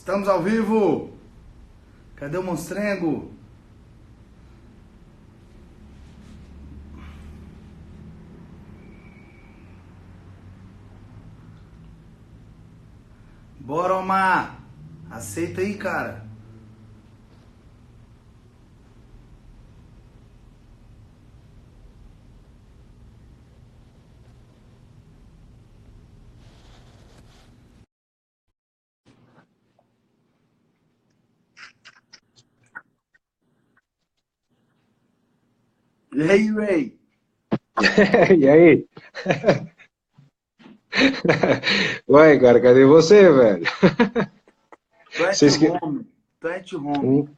Estamos ao vivo! Cadê o monstrengo? Bora, Omar! Aceita aí, cara. E aí, Ray? E aí? Ué, cara, cadê você, velho? Tu é Você at esque... home. Tu é at home. Hum?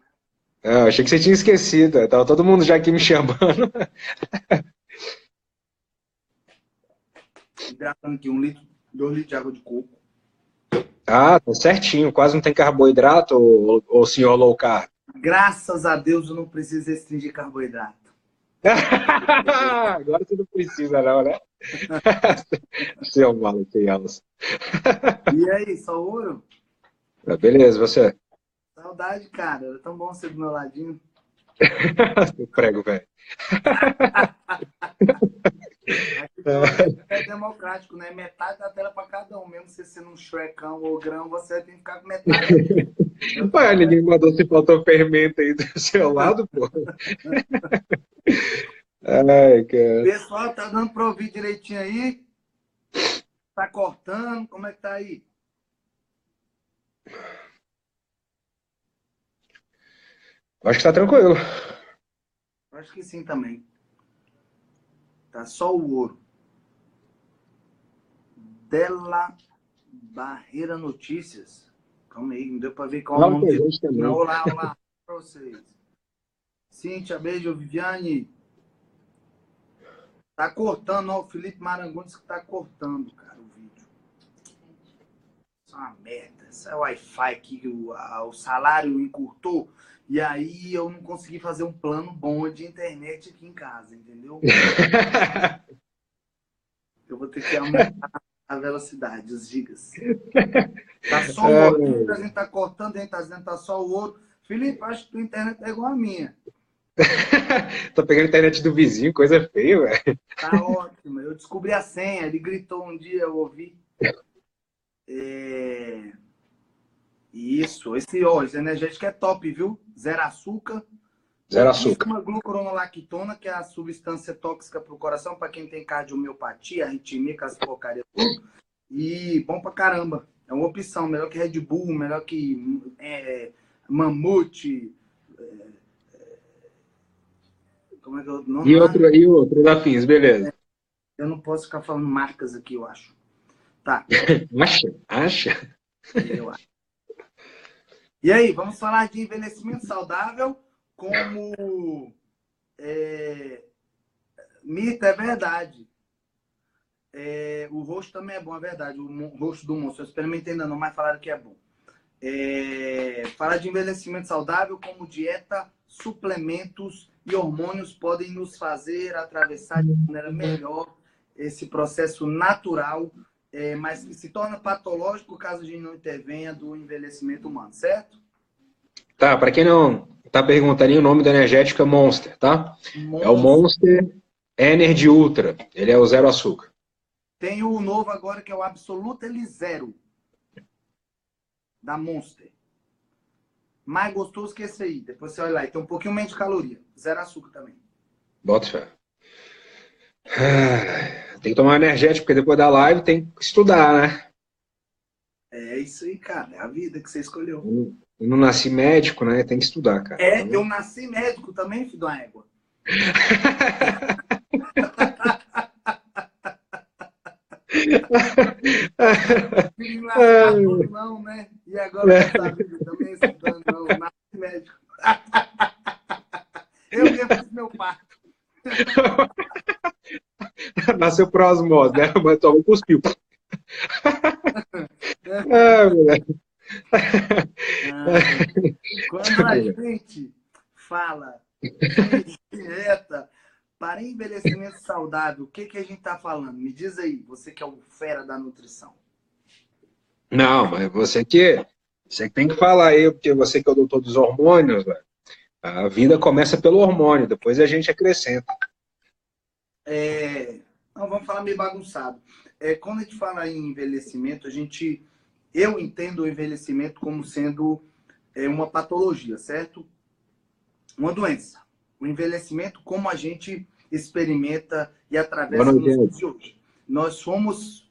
Ah, achei que você tinha esquecido. Tava todo mundo já aqui me chamando. Hidratando aqui 1 litro, 2 litros de água de coco. Ah, tá certinho. Quase não tem carboidrato, ou senhor low carb? Graças a Deus eu não preciso restringir carboidrato. Agora você não precisa, não, né? Seu maluco, criança. E aí, só ouro? Beleza, você? Saudade, cara. Era tão bom ser do meu ladinho. Eu prego, velho. Aqui pelo menos é democrático, né? Metade da tela para cada um. Mesmo você sendo um Shrekão ou grão, você tem que ficar com metade. Eu tô Ué, com ninguém mandou se faltou fermento aí do seu lado, pô. Ai, cara. Pessoal, tá dando para ouvir direitinho aí? Tá cortando? Como é que tá aí? Acho que tá tranquilo. Acho que sim também. Tá só o ouro. Della Barreira Notícias. Calma aí, não deu para ver qual é o Fala nome com a de. gente Não, também. olá, olá para vocês. Cíntia, beijo, Viviane. Tá cortando, ó. O Felipe Marangon disse que tá cortando, cara, o vídeo. Isso é uma merda. Isso é Wi-Fi que o salário encurtou. E aí eu não consegui fazer um plano bom de internet aqui em casa, entendeu? Eu vou ter que aumentar a velocidade, os gigas. Tá só o ouro. Muita gente tá cortando, a gente tá dizendo que tá só o ouro. Felipe, acho que tua internet é igual a minha. Tô pegando a internet do vizinho, coisa feia, velho. Tá ótimo. Eu descobri a senha. Ele gritou um dia, eu ouvi. É... Isso. Esse energético é top, viu? Zero açúcar. Zero açúcar. Pouquíssima glucuronolactona, que é a substância tóxica para o coração, para quem tem cardiomiopatia, arritmia, com as porcarias tudo. E bom pra caramba. É uma opção, melhor que Red Bull, melhor que Mamute. Como é que é o nome lá? E outro da Fins, beleza. Eu não posso ficar falando marcas aqui, eu acho. Tá, Acha? Acha? eu acho. E aí, vamos falar de envelhecimento saudável como mito, é verdade. O rosto também é bom, é verdade. O rosto do moço, eu experimentei ainda não, mas falaram que é bom. Falar de envelhecimento saudável como dieta, suplementos e hormônios podem nos fazer atravessar de maneira melhor esse processo natural, mas que se torna patológico caso a gente não intervenha do envelhecimento humano, certo? Tá, pra quem não tá perguntando, o nome do energético é Monster, tá? É o Monstro. Monster Energy Ultra. Ele é o zero açúcar. Tem o novo agora que é o Absolutely Zero, da Monster. Mais gostoso que esse aí. Depois você olha lá. E tem um pouquinho menos de caloria. Zero açúcar também. Bota fé. Tem que tomar energético, porque depois da live tem que estudar, né? É isso aí, cara. É a vida que você escolheu. Eu não nasci médico, né? Tem que estudar, cara. Eu Então... nasci médico também, filho da égua. Filho nasce ator, não, né? E agora nessa vida também estudando, não. Nasci médico. Eu mesmo fiz meu parto. Nasceu por osmose, né? Mas só cuspiu. Ah, moleque. Quando a gente fala de dieta para envelhecimento saudável, o que, que a gente está falando? Me diz aí, você que é o fera da nutrição. Não, mas você que Você tem que falar aí, porque você que é o doutor dos hormônios, velho. A vida começa pelo hormônio, depois a gente acrescenta. Não, vamos falar meio bagunçado. Quando a gente fala em envelhecimento, eu entendo o envelhecimento como sendo uma patologia, certo? Uma doença. O envelhecimento, como a gente experimenta e atravessa nos dias de hoje. Nós somos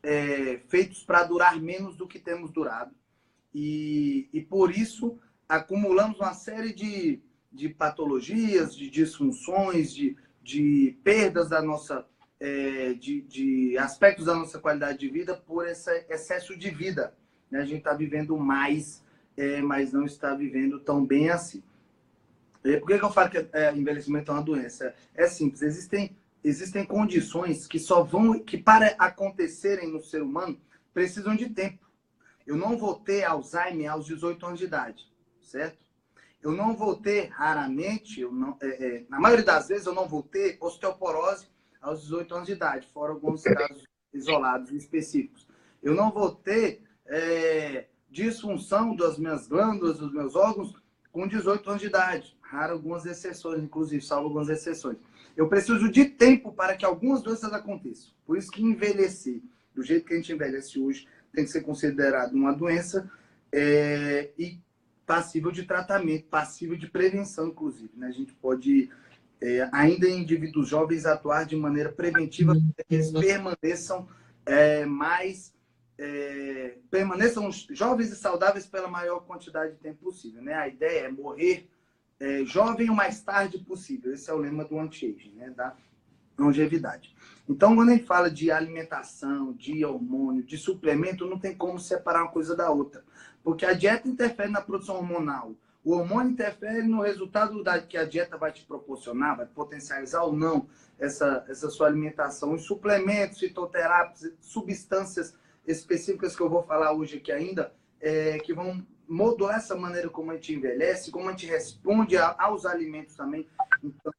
feitos para durar menos do que temos durado. E por isso, acumulamos uma série de patologias, de disfunções, de perdas da nossa... de aspectos da nossa qualidade de vida por esse excesso de vida. Né? A gente está vivendo mais, mas não está vivendo tão bem assim. Por que eu falo que envelhecimento é uma doença? É simples, existem condições que para acontecerem no ser humano precisam de tempo. Eu não vou ter Alzheimer aos 18 anos de idade, certo? Eu não vou ter, raramente, na maioria das vezes, eu não vou ter osteoporose aos 18 anos de idade, fora alguns casos isolados e específicos. Eu não vou ter disfunção das minhas glândulas, dos meus órgãos, com 18 anos de idade. Raro algumas exceções, inclusive, salvo algumas exceções. Eu preciso de tempo para que algumas doenças aconteçam. Por isso que envelhecer, do jeito que a gente envelhece hoje, tem que ser considerado uma doença e passível de tratamento, passível de prevenção, inclusive. Né? A gente pode, ainda em indivíduos jovens, atuar de maneira preventiva para que eles permaneçam jovens e saudáveis pela maior quantidade de tempo possível. Né? A ideia é morrer jovem o mais tarde possível. Esse é o lema do anti-aging, né? Da longevidade. Então, quando a gente fala de alimentação, de hormônio, de suplemento, não tem como separar uma coisa da outra. Porque a dieta interfere na produção hormonal. O hormônio interfere no resultado que a dieta vai te proporcionar, vai potencializar ou não essa sua alimentação. Os suplementos, fitoterápicos, substâncias específicas que eu vou falar hoje aqui ainda, que vão modular essa maneira como a gente envelhece, como a gente responde aos alimentos também. Então,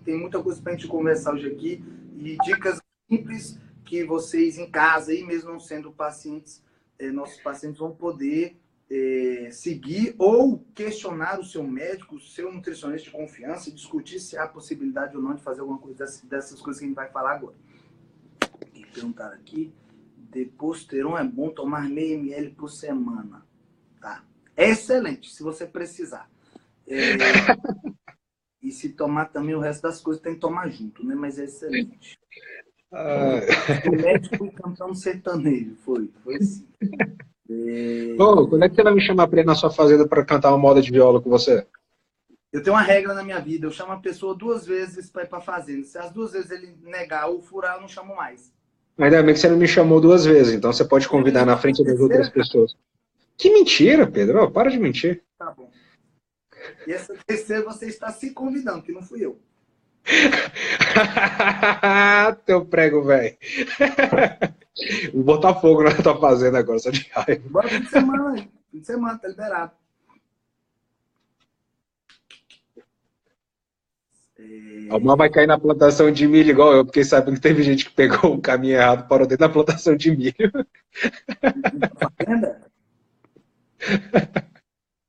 tem muita coisa para a gente conversar hoje aqui e dicas simples que vocês em casa, e mesmo não sendo pacientes, nossos pacientes vão poder seguir ou questionar o seu médico, o seu nutricionista de confiança e discutir se há possibilidade ou não de fazer alguma coisa dessas coisas que a gente vai falar agora. E perguntaram aqui, Deposteron é bom tomar meio ml por semana. Tá. É excelente, se você precisar. E se tomar também o resto das coisas, tem que tomar junto, né? Mas é excelente. O médico cantando sertanejo, foi sim. Quando é que você vai me chamar para ir na sua fazenda para cantar uma moda de viola com você? Eu tenho uma regra na minha vida, eu chamo a pessoa 2 vezes para ir para a fazenda. Se as 2 vezes ele negar ou furar, eu não chamo mais. Ainda bem que você não me chamou 2 vezes, então você pode convidar na frente das outras pessoas. Que mentira, Pedro. Para de mentir. Tá bom. E essa terceira você está se convidando, que não fui eu. Teu prego, velho. Vou botar fogo na tua fazenda agora, só de raiva. Bora fim de semana aí. Fim de semana, tá liberado. A Alma vai cair na plantação de milho igual eu, porque sabe que teve gente que pegou o caminho errado, parou dentro da plantação de milho. Fazenda?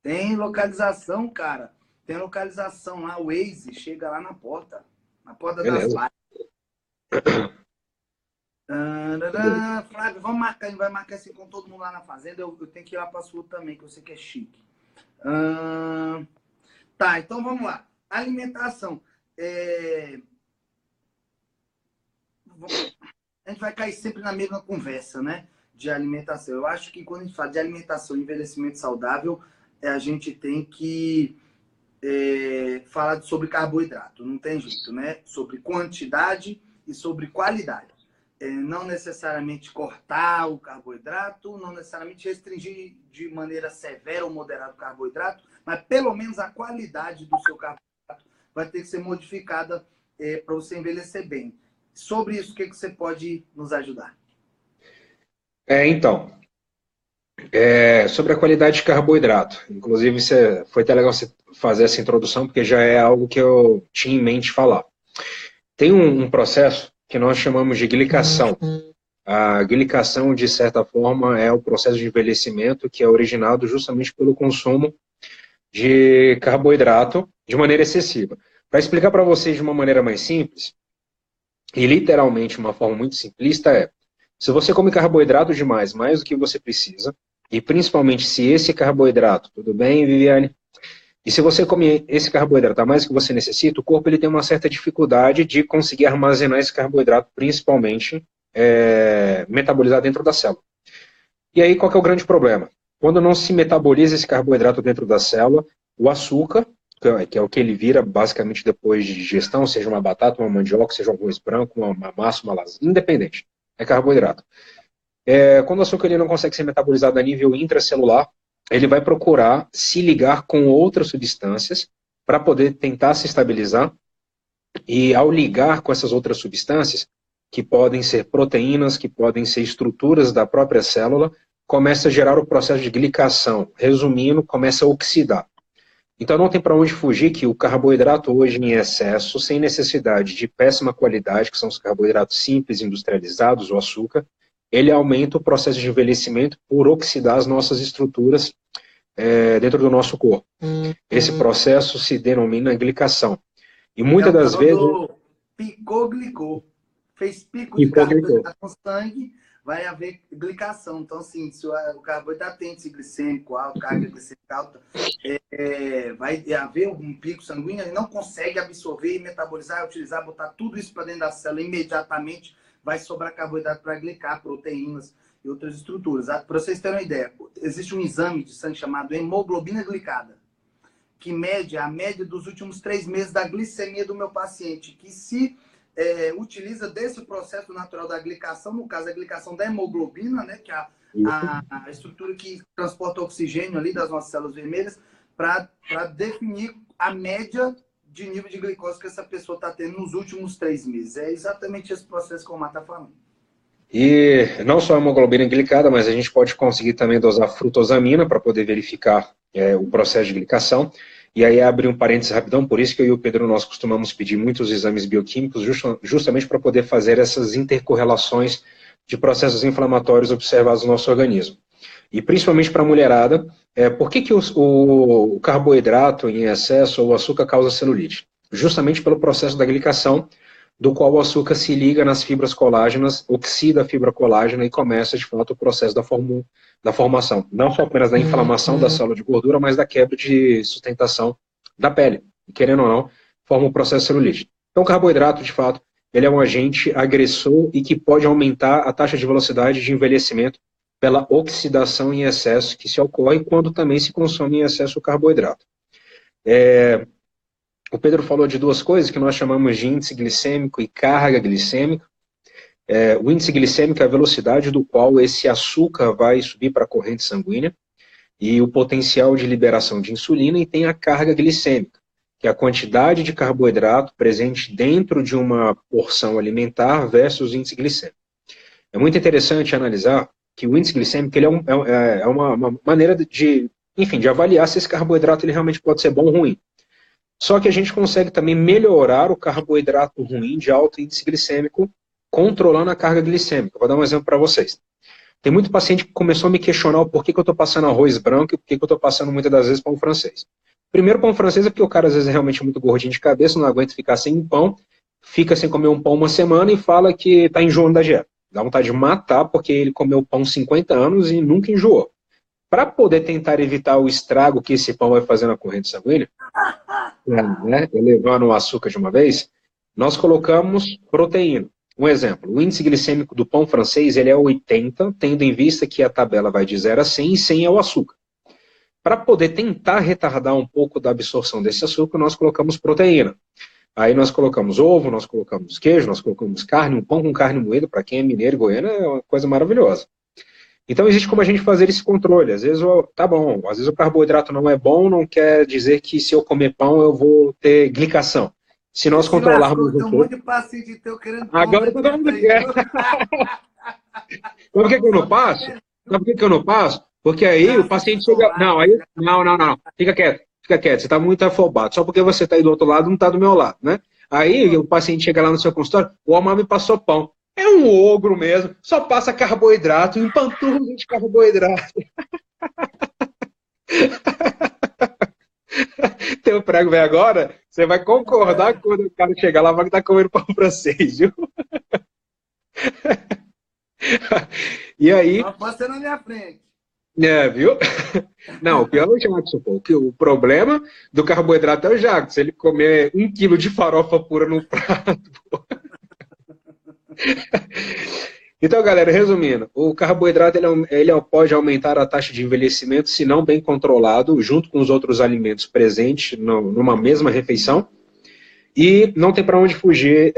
Tem localização, cara. Tem localização lá, o Waze chega lá na porta. Na porta das vacas. Flávio, vamos marcar, a gente vai marcar assim com todo mundo lá na fazenda. Eu tenho que ir lá para a sua também, que eu sei que é chique. Tá, então vamos lá. Alimentação. A gente vai cair sempre na mesma conversa, né? De alimentação. Eu acho que quando a gente fala de alimentação e envelhecimento saudável, a gente tem que falar sobre carboidrato. Não tem jeito, né? Sobre quantidade e sobre qualidade. Não necessariamente cortar o carboidrato, não necessariamente restringir de maneira severa ou moderada o carboidrato, mas pelo menos a qualidade do seu carboidrato vai ter que ser modificada para você envelhecer bem. Sobre isso, o que você pode nos ajudar? Então, sobre a qualidade de carboidrato. Inclusive, foi até legal você fazer essa introdução, porque já é algo que eu tinha em mente falar. Tem um processo que nós chamamos de glicação. A glicação, de certa forma, é o processo de envelhecimento que é originado justamente pelo consumo de carboidrato de maneira excessiva. Para explicar para vocês de uma maneira mais simples, e literalmente uma forma muito simplista se você come carboidrato demais, mais do que você precisa, e principalmente se esse carboidrato, tudo bem, Viviane? E se você come esse carboidrato a mais do que você necessita, o corpo ele tem uma certa dificuldade de conseguir armazenar esse carboidrato, principalmente metabolizar dentro da célula. E aí, qual que é o grande problema? Quando não se metaboliza esse carboidrato dentro da célula, o açúcar, que é o que ele vira basicamente depois de digestão, seja uma batata, uma mandioca, seja um arroz branco, uma massa, uma lasanha, independente, é carboidrato. Quando o açúcar ele não consegue ser metabolizado a nível intracelular, ele vai procurar se ligar com outras substâncias para poder tentar se estabilizar, e ao ligar com essas outras substâncias, que podem ser proteínas, que podem ser estruturas da própria célula, começa a gerar o processo de glicação. Resumindo, começa a oxidar. Então não tem para onde fugir que o carboidrato hoje em excesso, sem necessidade de péssima qualidade, que são os carboidratos simples, industrializados, o açúcar, ele aumenta o processo de envelhecimento por oxidar as nossas estruturas dentro do nosso corpo. Esse processo se denomina glicação. E muitas das vezes... Picou-glicou. Fez pico de carboidrato no sangue, vai haver glicação. Então, assim, se o carboidrato tem índice glicêmico alto, carga glicêmica alta, vai haver um pico sanguíneo, ele não consegue absorver, metabolizar, utilizar, botar tudo isso para dentro da célula imediatamente, vai sobrar carboidrato para glicar, proteínas e outras estruturas. Para vocês terem uma ideia, existe um exame de sangue chamado hemoglobina glicada, que mede a média dos últimos 3 meses da glicemia do meu paciente, que se utiliza desse processo natural da glicação, no caso a glicação da hemoglobina, né, que é a estrutura que transporta oxigênio ali das nossas células vermelhas, para definir a média de nível de glicose que essa pessoa está tendo nos últimos 3 meses. É exatamente esse processo que o Omar está falando. E não só a hemoglobina glicada, mas a gente pode conseguir também dosar frutosamina para poder verificar o processo de glicação. E aí abre um parênteses rapidão, por isso que eu e o Pedro nós costumamos pedir muitos exames bioquímicos, justamente para poder fazer essas intercorrelações de processos inflamatórios observados no nosso organismo. E principalmente para a mulherada, por que o carboidrato em excesso ou o açúcar causa celulite? Justamente pelo processo da glicação, do qual o açúcar se liga nas fibras colágenas, oxida a fibra colágena e começa, de fato, o processo da formação, não só apenas da inflamação da célula de gordura, mas da quebra de sustentação da pele. E, querendo ou não, forma o processo celulite. Então, o carboidrato, de fato, ele é um agente agressor e que pode aumentar a taxa de velocidade de envelhecimento pela oxidação em excesso que se ocorre quando também se consome em excesso o carboidrato. O Pedro falou de 2 coisas que nós chamamos de índice glicêmico e carga glicêmica. O índice glicêmico é a velocidade do qual esse açúcar vai subir para a corrente sanguínea e o potencial de liberação de insulina, e tem a carga glicêmica, que é a quantidade de carboidrato presente dentro de uma porção alimentar versus o índice glicêmico. É muito interessante analisar que o índice glicêmico ele é uma maneira de avaliar se esse carboidrato ele realmente pode ser bom ou ruim. Só que a gente consegue também melhorar o carboidrato ruim de alto índice glicêmico controlando a carga glicêmica. Vou dar um exemplo para vocês. Tem muito paciente que começou a me questionar o porquê que eu estou passando arroz branco e porquê que eu estou passando muitas das vezes pão francês. Primeiro, pão francês é porque o cara às vezes é realmente muito gordinho de cabeça, não aguenta ficar sem pão, fica sem comer um pão uma semana e fala que está enjoando da dieta. Dá vontade de matar porque ele comeu pão 50 anos e nunca enjoou. Para poder tentar evitar o estrago que esse pão vai fazer na corrente sanguínea, elevando o açúcar de uma vez, nós colocamos proteína. Um exemplo, o índice glicêmico do pão francês ele é 80, tendo em vista que a tabela vai de 0 a 100 e 100 é o açúcar. Para poder tentar retardar um pouco da absorção desse açúcar, nós colocamos proteína. Aí nós colocamos ovo, nós colocamos queijo, nós colocamos carne, um pão com carne moída, para quem é mineiro e goiano, é uma coisa maravilhosa. Então existe como a gente fazer esse controle. Às vezes, tá bom, às vezes o carboidrato não é bom, não quer dizer que se eu comer pão eu vou ter glicação. Se nós controlarmos um monte de paciente teu querendo agora todo mundo quer. Por que eu não passo? Sabe por que eu não passo? Porque aí o paciente chega... Não. Fica quieto. Você está muito afobado. Só porque você está aí do outro lado, não está do meu lado, né? Aí o paciente chega lá no seu consultório, o Omar me passou pão. É um ogro mesmo, só passa carboidrato, empanturra de carboidrato. Teu prego vem agora, você vai concordar quando o cara chegar lá, vai estar comendo pão francês, viu? E aí, Só pode ser na minha frente. viu? Não, o pior é o Jackson, pô. O problema do carboidrato é o Jackson. Ele comer 1 quilo de farofa pura no prato. Então, galera, resumindo, o carboidrato ele pode aumentar a taxa de envelhecimento se não bem controlado, junto com os outros alimentos presentes numa mesma refeição. E não tem para onde fugir,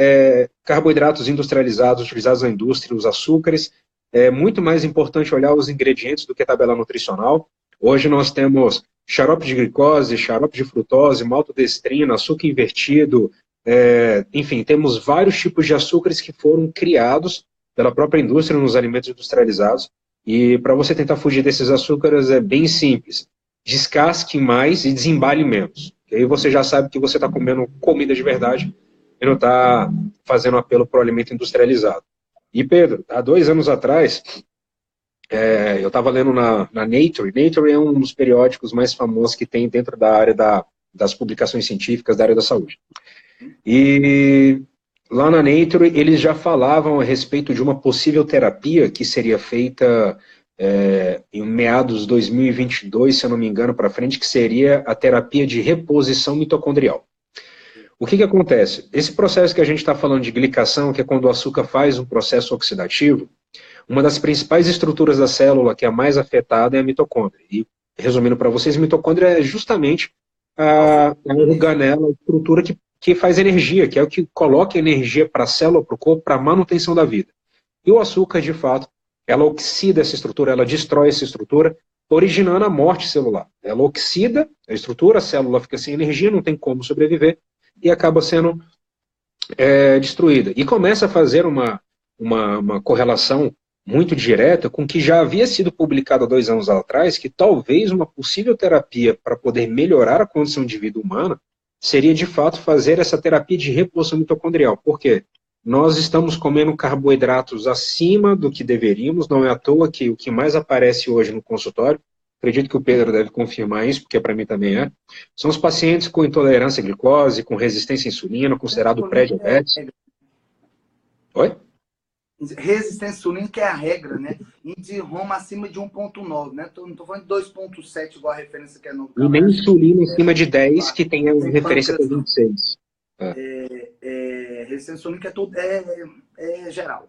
carboidratos industrializados, utilizados na indústria, os açúcares. É muito mais importante olhar os ingredientes do que a tabela nutricional. Hoje nós temos xarope de glicose, xarope de frutose, maltodestrina, açúcar invertido, enfim, temos vários tipos de açúcares que foram criados pela própria indústria nos alimentos industrializados. E para você tentar fugir desses açúcares é bem simples. Descasque mais e desembale menos. E aí você já sabe que você está comendo comida de verdade e não está fazendo apelo para o alimento industrializado. E Pedro, há 2 anos atrás, eu estava lendo na Nature. Nature é um dos periódicos mais famosos que tem dentro da área das publicações científicas da área da saúde. E lá na Nature eles já falavam a respeito de uma possível terapia que seria feita em meados de 2022, se eu não me engano, para frente, que seria a terapia de reposição mitocondrial. O que acontece? Esse processo que a gente está falando de glicação, que é quando o açúcar faz um processo oxidativo, uma das principais estruturas da célula que é a mais afetada é a mitocôndria. E, resumindo para vocês, a mitocôndria é justamente a organela, a estrutura que faz energia, que é o que coloca energia para a célula, para o corpo, para a manutenção da vida. E o açúcar, de fato, ela oxida essa estrutura, ela destrói essa estrutura, originando a morte celular. Ela oxida a estrutura, a célula fica sem energia, não tem como sobreviver, e acaba sendo destruída. E começa a fazer uma correlação muito direta com o que já havia sido publicado há 2 anos atrás, que talvez uma possível terapia para poder melhorar a condição de vida humana seria, de fato, fazer essa terapia de reposição mitocondrial. Por quê? Nós estamos comendo carboidratos acima do que deveríamos, não é à toa que o que mais aparece hoje no consultório, acredito que o Pedro deve confirmar isso, porque para mim também são os pacientes com intolerância à glicose, com resistência à insulina, considerado pré-diabetes. Oi? Resistência à insulina, que é a regra, né? Índice Roma acima de 1,9, né? Não estou falando de 2,7, igual a referência que é no e nem insulina acima de 10, que tem a referência para 26. Resistência à insulina que é geral.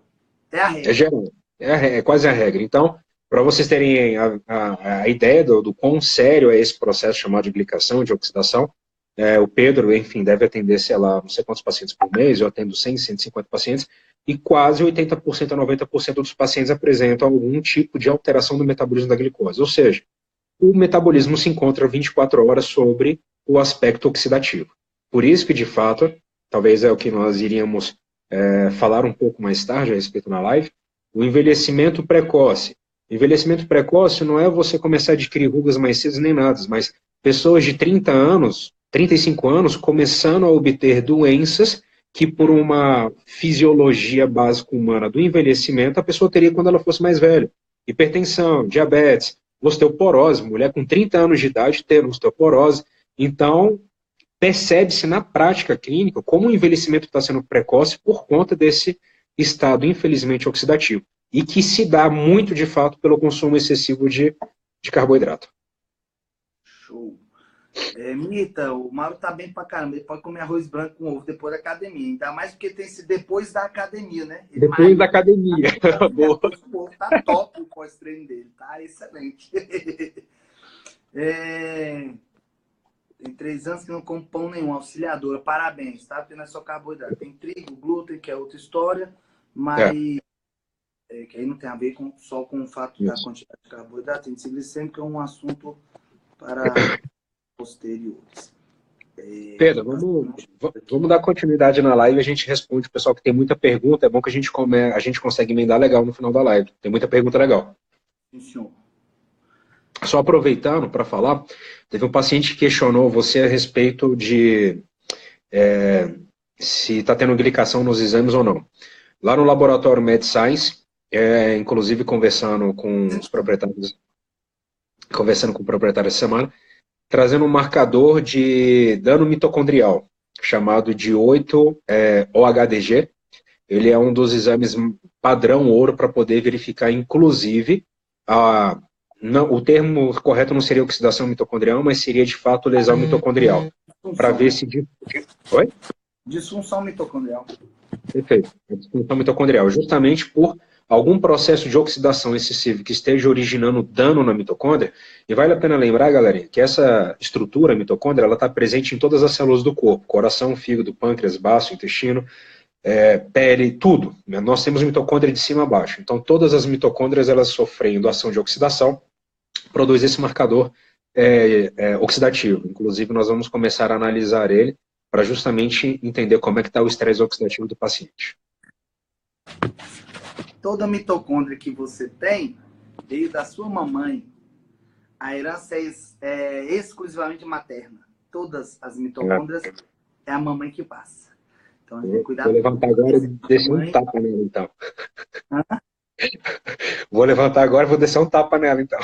É a regra. É geral. É quase a regra. Então, para vocês terem a ideia do quão sério é esse processo chamado de glicação, de oxidação, o Pedro, enfim, deve atender, sei lá, não sei quantos pacientes por mês, eu atendo 100, 150 pacientes, e quase 80% a 90% dos pacientes apresentam algum tipo de alteração do metabolismo da glicose. Ou seja, o metabolismo se encontra 24 horas sobre o aspecto oxidativo. Por isso que, de fato, talvez é o que nós iríamos falar um pouco mais tarde a respeito na live, o envelhecimento precoce. Envelhecimento precoce não é você começar a adquirir rugas mais cedo nem nada, mas pessoas de 30 anos, 35 anos, começando a obter doenças que por uma fisiologia básica humana do envelhecimento, a pessoa teria quando ela fosse mais velha. Hipertensão, diabetes, osteoporose, mulher com 30 anos de idade tendo osteoporose. Então, percebe-se na prática clínica como o envelhecimento está sendo precoce por conta desse estado, infelizmente, oxidativo. E que se dá muito, de fato, pelo consumo excessivo de carboidrato. Show. Mita, o Mauro tá bem pra caramba. Ele pode comer arroz branco com ovo depois da academia. Ainda mais porque tem esse depois da academia, né? Depois da academia. O ovo tá top o pós-treino dele. Tá excelente. Tem 3 anos que não como pão nenhum. Auxiliadora, parabéns, tá? Porque não é só carboidrato. Tem trigo, glúten, que é outra história. Mas que aí não tem a ver só com o fato da quantidade de carboidrato. Tem glicêmico, que é um assunto para posteriores. Pedro, vamos dar continuidade na live e a gente responde o pessoal que tem muita pergunta. É bom que a gente consegue emendar legal no final da live. Tem muita pergunta legal. Sim, senhor. Só aproveitando para falar, teve um paciente que questionou você a respeito de se está tendo glicação nos exames ou não. lá no laboratório MedScience, inclusive conversando com os proprietários, essa semana, trazendo um marcador de dano mitocondrial, chamado de 8-OHDG. Ele é um dos exames padrão ouro para poder verificar, inclusive, o termo correto não seria oxidação mitocondrial, mas seria de fato lesão mitocondrial. Para ver se. Oi? Disfunção mitocondrial. Perfeito. Disfunção mitocondrial. Justamente por algum processo de oxidação excessiva que esteja originando dano na mitocôndria. E vale a pena lembrar, galera, que essa estrutura, a mitocôndria, ela está presente em todas as células do corpo: coração, fígado, pâncreas, baço, intestino, pele, tudo. Nós temos mitocôndria de cima a baixo. Então, todas as mitocôndrias, elas sofrendo ação de oxidação, produz esse marcador oxidativo. Inclusive, nós vamos começar a analisar ele para justamente entender como é que está o estresse oxidativo do paciente. Toda mitocôndria que você tem veio da sua mamãe. A herança é exclusivamente materna. Todas as mitocôndrias é a mamãe que passa. Então, tem que cuidar. Vou levantar agora e descer um tapa nela, então. Vou levantar agora e vou descer um tapa nela, então.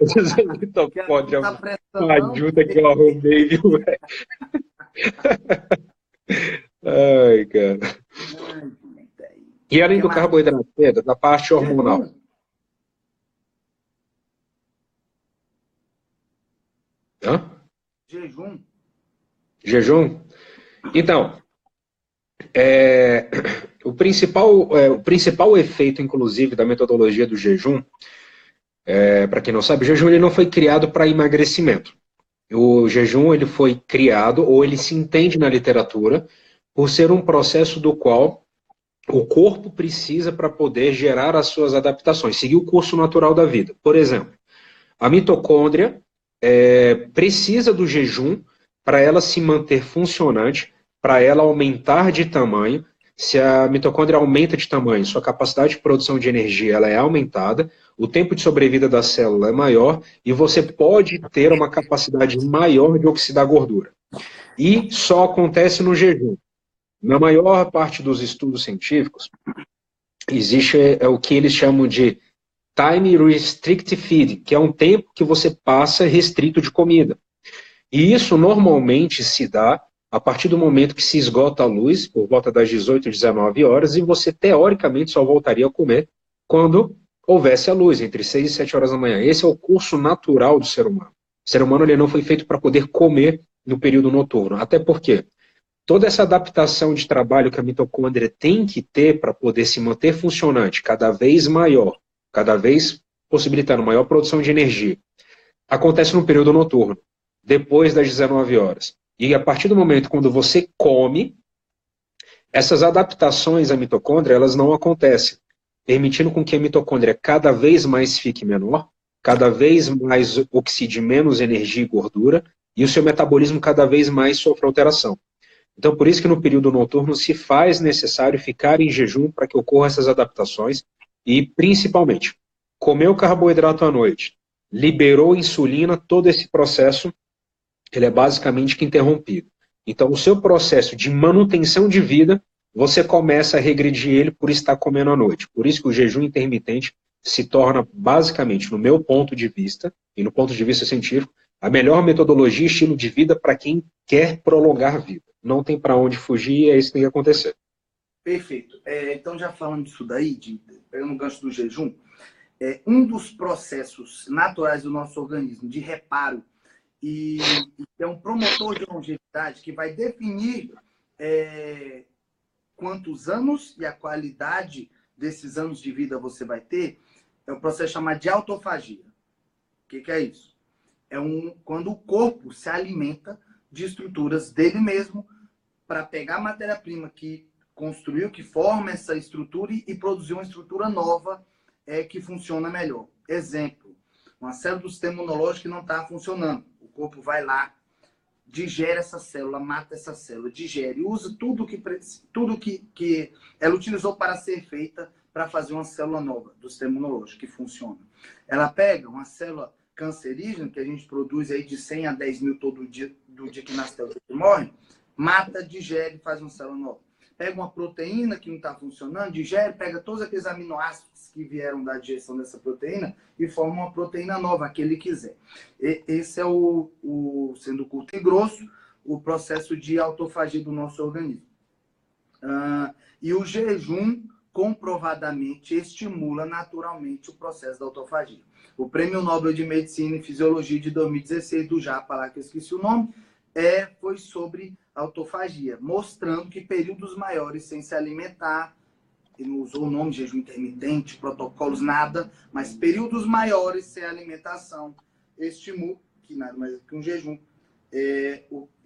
Essas mitocôndrias, uma ajuda que eu arrumei, viu, velho? Ai, cara. E além do carboidrato, Pedro, da parte hormonal? Hã? Jejum. Jejum? Então, o principal efeito, inclusive, da metodologia do jejum, para quem não sabe, o jejum ele não foi criado para emagrecimento. O jejum ele foi criado, ou ele se entende na literatura, por ser um processo do qual o corpo precisa para poder gerar as suas adaptações, seguir o curso natural da vida. Por exemplo, a mitocôndria precisa do jejum para ela se manter funcionante, para ela aumentar de tamanho. Se a mitocôndria aumenta de tamanho, sua capacidade de produção de energia ela é aumentada, o tempo de sobrevida da célula é maior e você pode ter uma capacidade maior de oxidar gordura. E só acontece no jejum. Na maior parte dos estudos científicos, existe o que eles chamam de time restricted feed, que é um tempo que você passa restrito de comida. E isso normalmente se dá a partir do momento que se esgota a luz, por volta das 18, 19 horas, e você, teoricamente, só voltaria a comer quando houvesse a luz, entre 6 e 7 horas da manhã. Esse é o curso natural do ser humano. O ser humano ele não foi feito para poder comer no período noturno. Até porque toda essa adaptação de trabalho que a mitocôndria tem que ter para poder se manter funcionante, cada vez maior, cada vez possibilitando maior produção de energia, acontece no período noturno, depois das 19 horas. E a partir do momento quando você come, essas adaptações à mitocôndria, elas não acontecem, permitindo com que a mitocôndria cada vez mais fique menor, cada vez mais oxide menos energia e gordura, e o seu metabolismo cada vez mais sofre alteração. Então, por isso que no período noturno se faz necessário ficar em jejum para que ocorram essas adaptações e, principalmente, comer o carboidrato à noite, liberou insulina, todo esse processo ele é basicamente interrompido. Então, o seu processo de manutenção de vida, você começa a regredir ele por estar comendo à noite. Por isso que o jejum intermitente se torna, basicamente, no meu ponto de vista, e no ponto de vista científico, a melhor metodologia e estilo de vida para quem quer prolongar a vida. Não tem para onde fugir, é isso que tem que acontecer. Perfeito. Então, já falando disso daí, pegando o gancho do jejum, um dos processos naturais do nosso organismo de reparo e é um promotor de longevidade que vai definir quantos anos e a qualidade desses anos de vida você vai ter, é o processo chamado de autofagia. O que é isso? Quando o corpo se alimenta de estruturas dele mesmo para pegar a matéria-prima que construiu, que forma essa estrutura e produzir uma estrutura nova que funciona melhor. Exemplo, uma célula do sistema imunológico que não está funcionando. O corpo vai lá, digere essa célula, mata essa célula, digere, usa tudo que ela utilizou para ser feita para fazer uma célula nova do sistema imunológico que funciona. Ela pega uma célula cancerígena, que a gente produz aí de 100 a 10 mil todo dia, do dia que nasce até o dia que morre, mata, digere e faz uma célula nova. pega uma proteína que não está funcionando, digere, pega todos aqueles aminoácidos que vieram da digestão dessa proteína e forma uma proteína nova, que ele quiser. Esse é sendo curto e grosso, o processo de autofagia do nosso organismo. E o jejum comprovadamente estimula naturalmente o processo da autofagia. O Prêmio Nobel de Medicina e Fisiologia de 2016, do Japa, lá que eu esqueci o nome, foi sobre autofagia, mostrando que períodos maiores sem se alimentar, ele não usou o nome de jejum intermitente, protocolos, nada, mas períodos maiores sem alimentação estimulam, que nada mais que um jejum,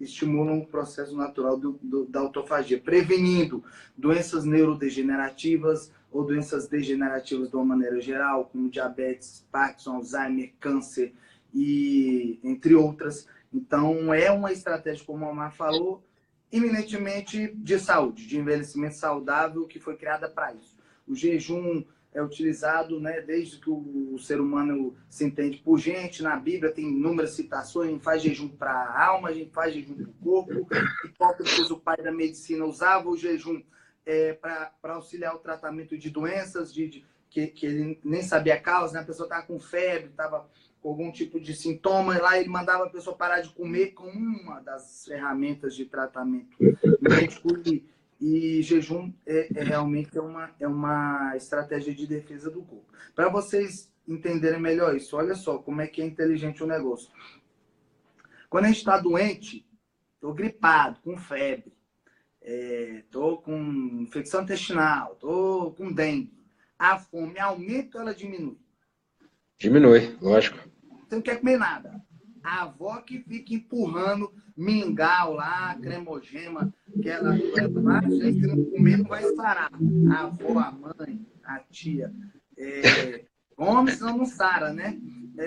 estimulam o processo natural da autofagia, prevenindo doenças neurodegenerativas ou doenças degenerativas de uma maneira geral, como diabetes, Parkinson, Alzheimer, câncer, e entre outras. Então, é uma estratégia, como a Mar falou, eminentemente de saúde, de envelhecimento saudável, que foi criada para isso. O jejum é utilizado, né, desde que o ser humano se entende por gente. Na Bíblia tem inúmeras citações: a gente faz jejum para a alma, a gente faz jejum para o corpo. Hipócrates, o pai da medicina, usava o jejum para auxiliar o tratamento de doenças que ele nem sabia a causa, né? A pessoa estava com febre, estava com algum tipo de sintoma, e lá ele mandava a pessoa parar de comer com uma das ferramentas de tratamento médico. E jejum realmente é uma estratégia de defesa do corpo. Para vocês entenderem melhor isso, olha só como é que é inteligente o negócio. Quando a gente está doente, estou gripado, com febre, estou com infecção intestinal, estou com dengue, a fome aumenta ou ela diminui? Diminui, lógico. Você não quer comer nada. A avó que fica empurrando mingau lá, cremogema, que ela acha que se não comer não vai sarar. A avó, a mãe, a tia. Come, senão não sara, né?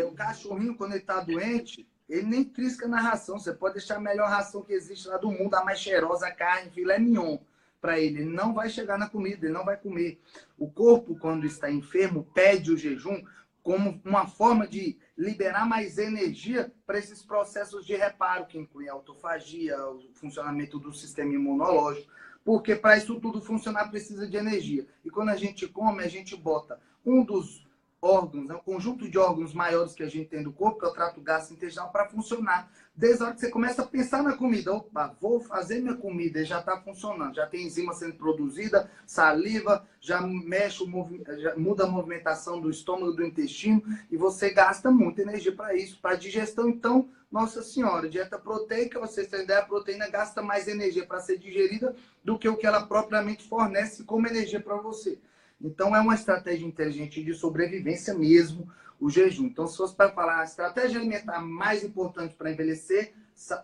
O cachorrinho, quando ele está doente, ele nem trisca na ração. Você pode deixar a melhor ração que existe lá do mundo, a mais cheirosa, a carne, filé mignon, para ele. Ele não vai chegar na comida, ele não vai comer. O corpo, quando está enfermo, pede o jejum como uma forma de liberar mais energia para esses processos de reparo, que inclui a autofagia, o funcionamento do sistema imunológico, porque para isso tudo funcionar precisa de energia. E quando a gente come, a gente bota um dos órgãos, um conjunto de órgãos maiores que a gente tem do corpo, que é o trato gastrointestinal, para funcionar. Desde a hora que você começa a pensar na comida, opa, vou fazer minha comida, e já está funcionando, já tem enzima sendo produzida, saliva, já já muda a movimentação do estômago, do intestino, e você gasta muita energia para isso, para digestão. Então, nossa senhora, dieta proteica, vocês têm ideia, a proteína gasta mais energia para ser digerida do que o que ela propriamente fornece como energia para você. Então, é uma estratégia inteligente de sobrevivência mesmo, o jejum. Então, se fosse para falar a estratégia alimentar mais importante para envelhecer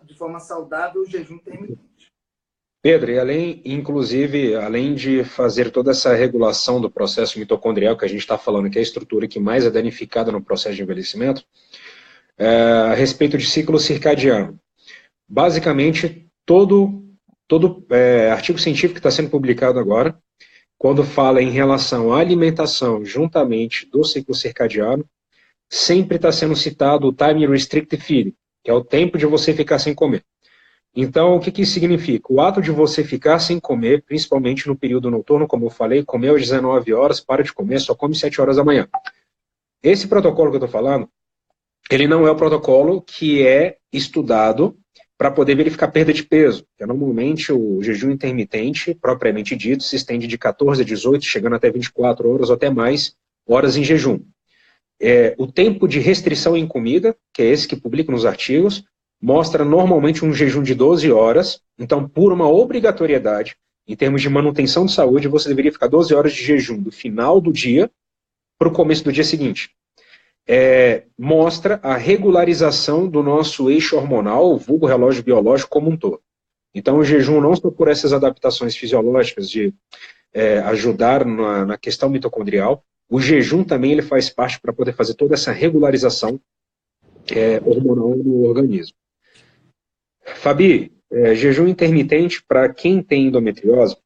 de forma saudável, o jejum intermitente. Pedro, e além de fazer toda essa regulação do processo mitocondrial, que a gente está falando que é a estrutura que mais é danificada no processo de envelhecimento, a respeito de ciclo circadiano. Basicamente, todo artigo científico que está sendo publicado agora, quando fala em relação à alimentação juntamente do ciclo circadiano, sempre está sendo citado o time restricted feeding, que é o tempo de você ficar sem comer. Então, o que isso significa? O ato de você ficar sem comer, principalmente no período noturno, como eu falei, comer às 19 horas, para de comer, só come 7 horas da manhã. Esse protocolo que eu estou falando, ele não é o protocolo que é estudado para poder verificar perda de peso. Porque normalmente o jejum intermitente, propriamente dito, se estende de 14 a 18, chegando até 24 horas ou até mais horas em jejum. O tempo de restrição em comida, que é esse que publica nos artigos, mostra normalmente um jejum de 12 horas. Então, por uma obrigatoriedade, em termos de manutenção de saúde, você deveria ficar 12 horas de jejum do final do dia para o começo do dia seguinte. Mostra a regularização do nosso eixo hormonal, o vulgo relógio biológico como um todo. Então, o jejum, não só por essas adaptações fisiológicas de ajudar na questão mitocondrial, o jejum também ele faz parte para poder fazer toda essa regularização hormonal no organismo. Fabi, jejum intermitente para quem tem endometriose,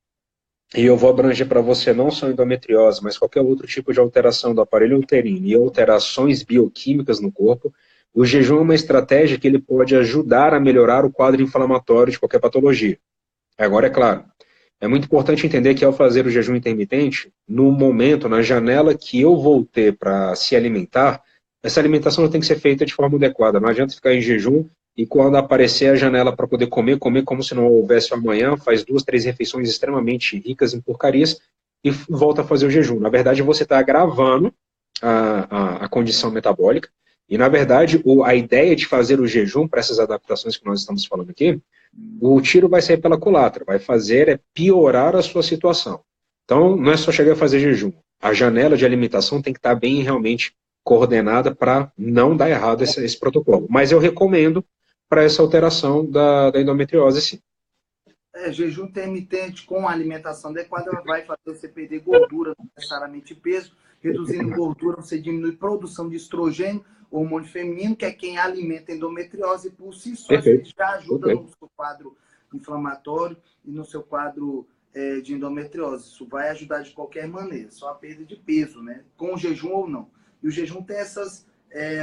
e eu vou abranger para você não só endometriose, mas qualquer outro tipo de alteração do aparelho uterino e alterações bioquímicas no corpo, o jejum é uma estratégia que ele pode ajudar a melhorar o quadro inflamatório de qualquer patologia. Agora, é claro, é muito importante entender que ao fazer o jejum intermitente, no momento, na janela que eu vou ter para se alimentar, essa alimentação tem que ser feita de forma adequada. Não adianta ficar em jejum e quando aparecer a janela para poder comer, comer como se não houvesse amanhã, faz 2, 3 refeições extremamente ricas em porcarias e volta a fazer o jejum. Na verdade, você está agravando a condição metabólica e, na verdade, a ideia de fazer o jejum para essas adaptações que nós estamos falando aqui, o tiro vai sair pela culatra, vai fazer é piorar a sua situação. Então, não é só chegar a fazer jejum. A janela de alimentação tem que estar bem realmente coordenada para não dar errado esse protocolo. Mas eu recomendo para essa alteração da endometriose, sim. Jejum intermitente com alimentação adequada vai fazer você perder gordura, não necessariamente peso. Reduzindo gordura, você diminui a produção de estrogênio, hormônio feminino, que é quem alimenta a endometriose, e por si só ele já ajuda no seu quadro inflamatório e no seu quadro de endometriose. Isso vai ajudar de qualquer maneira, só a perda de peso, né? Com jejum ou não. E o jejum tem essas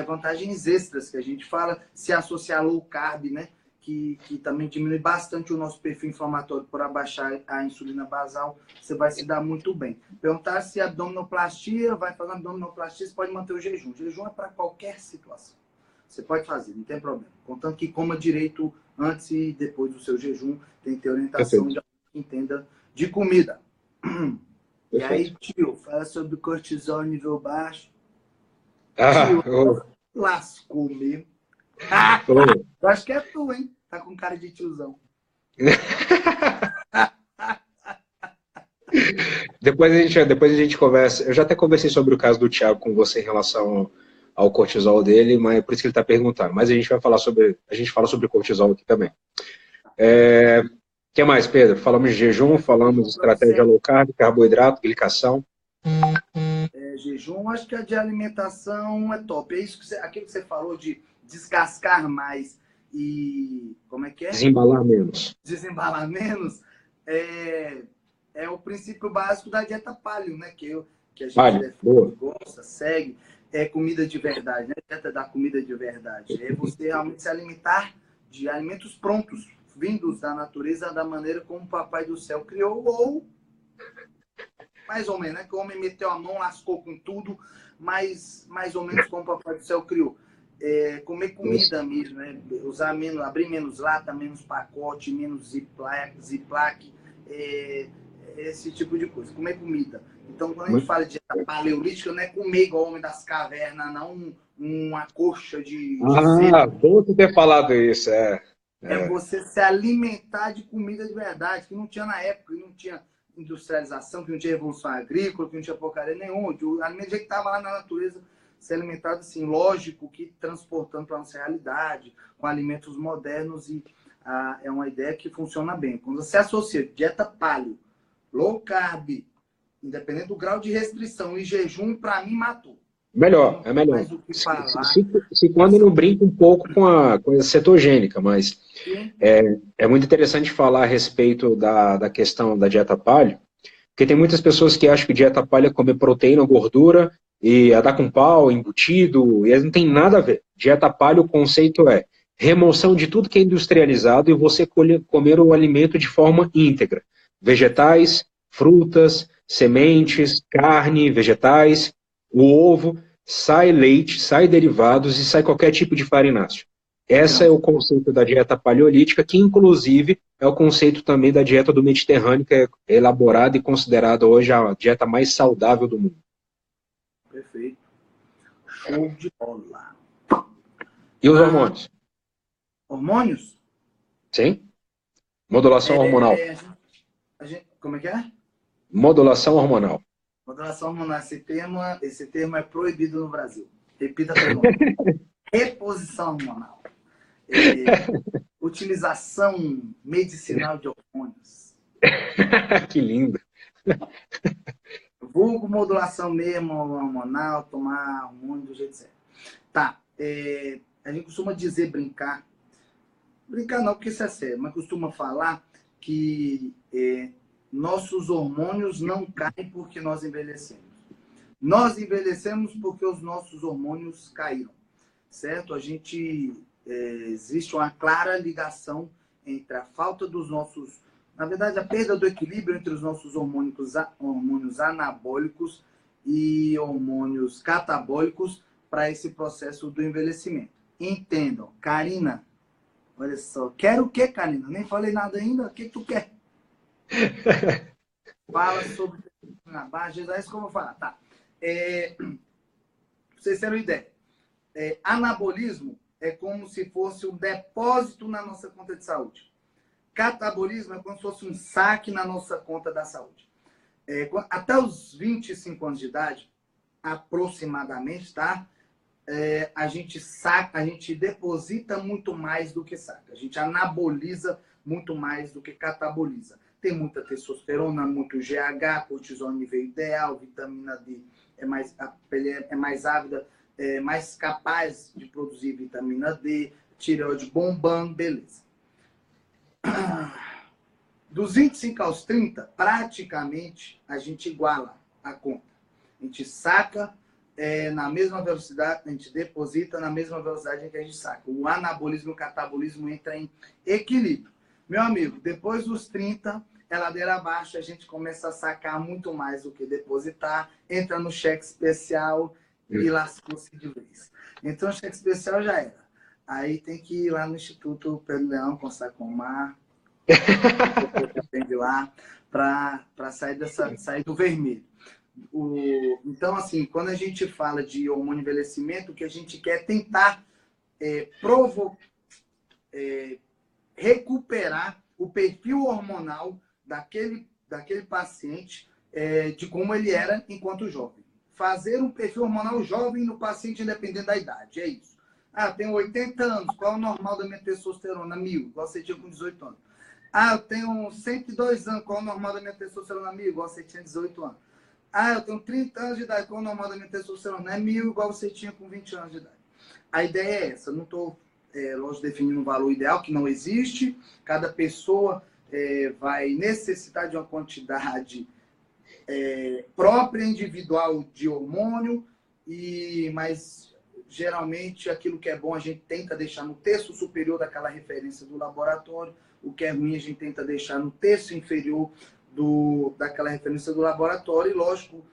vantagens extras que a gente fala, se associar ao low carb, né? Que também diminui bastante o nosso perfil inflamatório por abaixar a insulina basal, você vai se dar muito bem. Perguntar se abdominoplastia, vai fazer abdominoplastia, você pode manter o jejum. O jejum é para qualquer situação. Você pode fazer, não tem problema. Contanto que coma direito antes e depois do seu jejum, tem que ter orientação de alguém que entenda de comida. E aí, tio, fala sobre cortisol nível baixo. Tio, lascou mesmo. Eu acho que é tu, hein? Tá com cara de tiozão. Depois a gente conversa. Eu já até conversei sobre o caso do Thiago com você em relação ao cortisol dele, mas é por isso que ele está perguntando. Mas a gente vai falar sobre. A gente fala sobre cortisol aqui também. O que mais, Pedro? Falamos de jejum, falamos de estratégia low carb, carboidrato, glicação. Jejum, acho que a de alimentação é top. É isso que aquilo que você falou de descascar mais e como é que é? Desembalar menos. Desembalar menos é o princípio básico da dieta paleo, né? Que a gente gosta, segue. É comida de verdade, né? Dieta da comida de verdade. É você realmente se alimentar de alimentos prontos, vindos da natureza, da maneira como o Papai do Céu criou, ou mais ou menos, né? Que o homem meteu a mão, lascou com tudo, mas mais ou menos como o Papai do Céu criou. Comer comida mesmo, né? Usar menos, abrir menos lata, menos pacote, menos ziploc, esse tipo de coisa. Comer comida. Então, quando a gente fala de dieta paleolítica, não é comer igual o homem das cavernas, não uma coxa de bom tu ter falado isso, É você se alimentar de comida de verdade, que não tinha na época, que não tinha industrialização, que não tinha revolução agrícola, que não tinha porcaria nenhuma. O alimento que estava lá na natureza, ser alimentado assim, lógico que transportando para a nossa realidade, com alimentos modernos, e é uma ideia que funciona bem. Quando você associa dieta paleo, low carb, independente do grau de restrição e jejum, para mim matou. Melhor, é melhor. Se quando não brinca um pouco com a coisa cetogênica, mas é muito interessante falar a respeito da questão da dieta paleo, porque tem muitas pessoas que acham que dieta paleo é comer proteína, gordura, e a dar com pau, embutido, e não tem nada a ver. Dieta paleo, o conceito é remoção de tudo que é industrializado e você comer o alimento de forma íntegra. Vegetais, frutas, sementes, carne, vegetais, o ovo, sai leite, sai derivados e sai qualquer tipo de farináceo. Esse é o conceito da dieta paleolítica, que inclusive é o conceito também da dieta do Mediterrâneo, que é elaborada e considerada hoje a dieta mais saudável do mundo. Perfeito. Show de bola. E os hormônios? Hormônios? Sim. Modulação hormonal. Como é que é? Modulação hormonal. Modulação hormonal. Esse termo é proibido no Brasil. Repita pelo nome. Reposição hormonal. Utilização medicinal de hormônios. Que lindo. Vulgo modulação mesmo, hormonal, tomar hormônio do jeito certo. Tá. A gente costuma dizer, brincar não, porque isso é sério, mas costuma falar que nossos hormônios não caem porque nós envelhecemos. Nós envelhecemos porque os nossos hormônios caíram, certo? Existe uma clara ligação entre a falta dos nossos Na verdade, a perda do equilíbrio entre os nossos hormônios anabólicos e hormônios catabólicos para esse processo do envelhecimento. Entendam. Karina, olha só. Quero o quê, Karina? Nem falei nada ainda. O que tu quer? Fala sobre na base, é isso que eu vou falar. Tá. Pra vocês terem uma ideia. Anabolismo é como se fosse um depósito na nossa conta de saúde. Catabolismo é como se fosse um saque na nossa conta da saúde. Até os 25 anos de idade, aproximadamente, tá? A gente deposita muito mais do que saca. A gente anaboliza muito mais do que cataboliza. Tem muita testosterona, muito GH, cortisol no nível ideal, vitamina D a pele é mais ávida, mais capaz de produzir vitamina D, tireoide bombando, beleza. Dos 25 aos 30, praticamente a gente iguala a conta. A gente saca na mesma velocidade, a gente deposita na mesma velocidade em que a gente saca. O anabolismo e o catabolismo entram em equilíbrio. Meu amigo, depois dos 30, é ladeira abaixo, a gente começa a sacar muito mais do que depositar, entra no cheque especial e lascou-se de vez. Então, o cheque especial já era. Aí tem que ir lá no Instituto Pedro Leão, com Sacomar, lá, para sair do vermelho. Então, assim, quando a gente fala de hormônio envelhecimento, o que a gente quer é tentar recuperar o perfil hormonal daquele paciente, de como ele era enquanto jovem. Fazer um perfil hormonal jovem no paciente, independente da idade, é isso. Eu tenho 80 anos, qual é o normal da minha testosterona? 1000, igual você tinha com 18 anos. Eu tenho 102 anos, qual é o normal da minha testosterona? 1000, igual você tinha 18 anos. Eu tenho 30 anos de idade, qual é o normal da minha testosterona? É 1000, igual você tinha com 20 anos de idade. A ideia é essa, não estou, lógico, definindo um valor ideal, que não existe. Cada pessoa vai necessitar de uma quantidade própria, individual de hormônio, mas geralmente aquilo que é bom a gente tenta deixar no terço superior daquela referência do laboratório, o que é ruim a gente tenta deixar no terço inferior daquela referência do laboratório, e lógico,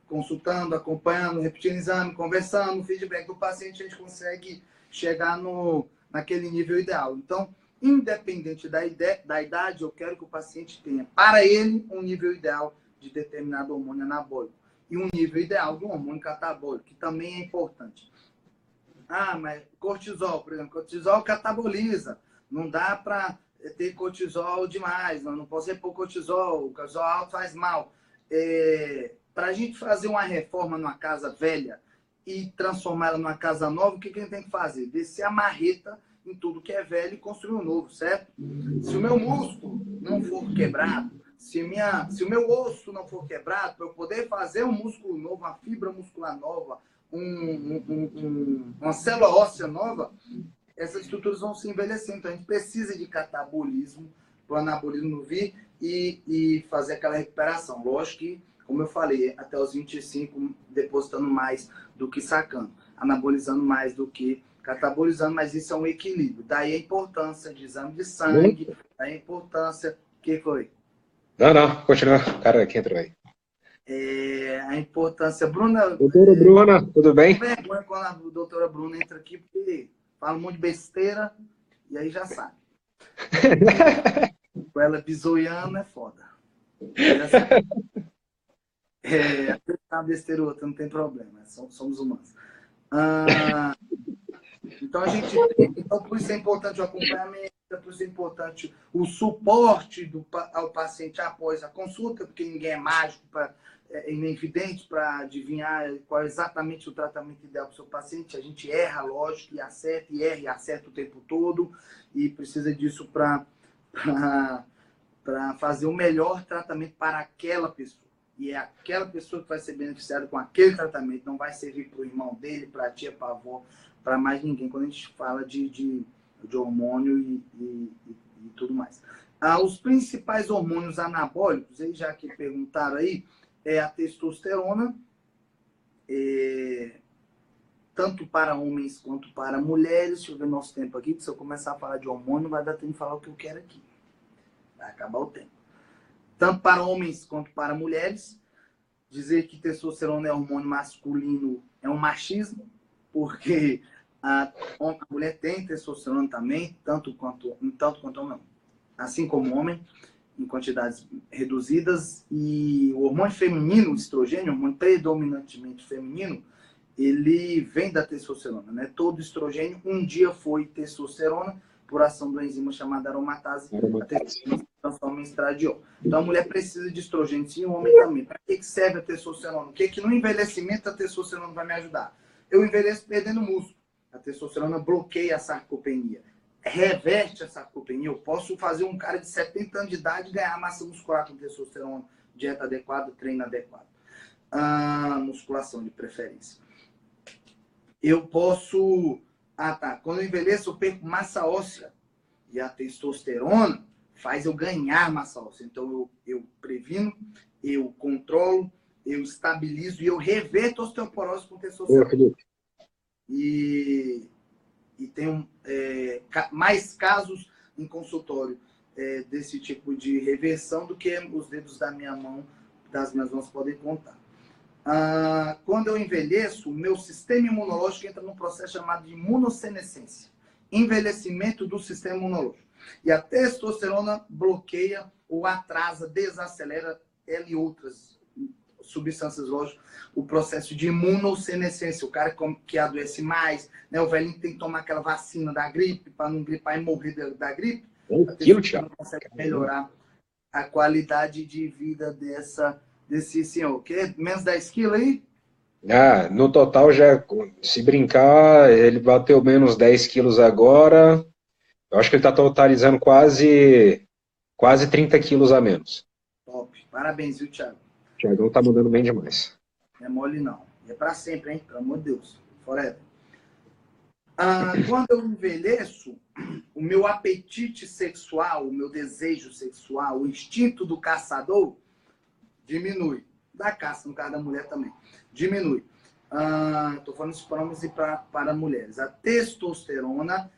consultando, acompanhando, repetindo exame, conversando, feedback do paciente, a gente consegue chegar naquele nível ideal. Então, independente da idade, eu quero que o paciente tenha, para ele, um nível ideal de determinado hormônio anabólico e um nível ideal de um hormônio catabólico, que também é importante. Mas cortisol, por exemplo, cortisol cataboliza. Não dá para ter cortisol demais, não posso repor cortisol, o cortisol alto faz mal. Para a gente fazer uma reforma numa casa velha e transformá-la numa casa nova, o que a gente tem que fazer? Descer a marreta em tudo que é velho e construir um novo, certo? Se o meu músculo não for quebrado, se o meu osso não for quebrado, para eu poder fazer um músculo novo, uma fibra muscular nova, uma célula óssea nova, essas estruturas vão se envelhecendo. Então, a gente precisa de catabolismo para o anabolismo vir e fazer aquela recuperação. Lógico que, como eu falei, até os 25, depositando mais do que sacando, anabolizando mais do que catabolizando, mas isso é um equilíbrio. Daí a importância de exame de sangue, a importância... O que foi? Não, continua. O cara aqui entrou aí. A importância... Bruna... Doutora Bruna, tudo bem? Vergonha quando a doutora Bruna entra aqui, porque fala um monte de besteira e aí já sabe. Com ela bisoiando é foda. Já sabe. Uma besteira ou outra, não tem problema. Somos humanos. Então, então, por isso é importante o acompanhamento, por isso é importante o suporte ao paciente após a consulta, porque ninguém é mágico, nem vidente para adivinhar qual é exatamente o tratamento ideal para o seu paciente. A gente erra, lógico, e acerta o tempo todo, e precisa disso para fazer o melhor tratamento para aquela pessoa. E é aquela pessoa que vai ser beneficiada com aquele tratamento, não vai servir para o irmão dele, para a tia, para a avó, para mais ninguém, quando a gente fala de hormônio e tudo mais. Os principais hormônios anabólicos, já que perguntaram aí, é a testosterona, tanto para homens quanto para mulheres. Deixa eu ver nosso tempo aqui, que se eu começar a falar de hormônio, vai dar tempo de falar o que eu quero aqui. vai acabar o tempo. Tanto para homens quanto para mulheres, dizer que testosterona é hormônio masculino é um machismo, porque a mulher tem testosterona também, tanto quanto homem, assim como o homem, em quantidades reduzidas. E o hormônio feminino, o estrogênio, o hormônio predominantemente feminino, ele vem da testosterona, né? Todo estrogênio um dia foi testosterona, por ação do enzima chamada aromatase, a testosterona se transforma em estradiol. Então a mulher precisa de estrogênio, sim, o homem também. Para que serve a testosterona? O que no envelhecimento a testosterona vai me ajudar? Eu envelheço perdendo músculo. A testosterona bloqueia a sarcopenia, reverte a sarcopenia. Eu posso fazer um cara de 70 anos de idade ganhar massa muscular com testosterona, dieta adequada, treino adequado. Musculação de preferência. Eu posso... quando eu envelheço, eu perco massa óssea. E a testosterona faz eu ganhar massa óssea. Então, eu previno, eu controlo, eu estabilizo e eu reverto a osteoporose com testosterona. E tem mais casos em consultório desse tipo de reversão do que os dedos das minhas mãos podem contar. Quando eu envelheço, o meu sistema imunológico entra num processo chamado de imunossenescência. Envelhecimento do sistema imunológico. E a testosterona bloqueia ou atrasa, desacelera ela e outras substâncias, lógico, o processo de imunossenescência. O cara que adoece mais, né? O velhinho tem que tomar aquela vacina da gripe para não gripar e morrer da gripe. A testosterona consegue melhorar a qualidade de vida desse senhor. Que menos 10 quilos aí? No total, já, se brincar, ele bateu menos 10 quilos agora. Eu acho que ele está totalizando quase 30 quilos a menos. Top. Parabéns, viu, Thiago? O Thiagão tá mandando bem demais. Não é mole, não. E é para sempre, hein? Pelo amor de Deus. Forever. Quando eu envelheço, o meu apetite sexual, o meu desejo sexual, o instinto do caçador diminui. Da caça, no caso da mulher também. Diminui. Estou falando isso para homens e para mulheres. A testosterona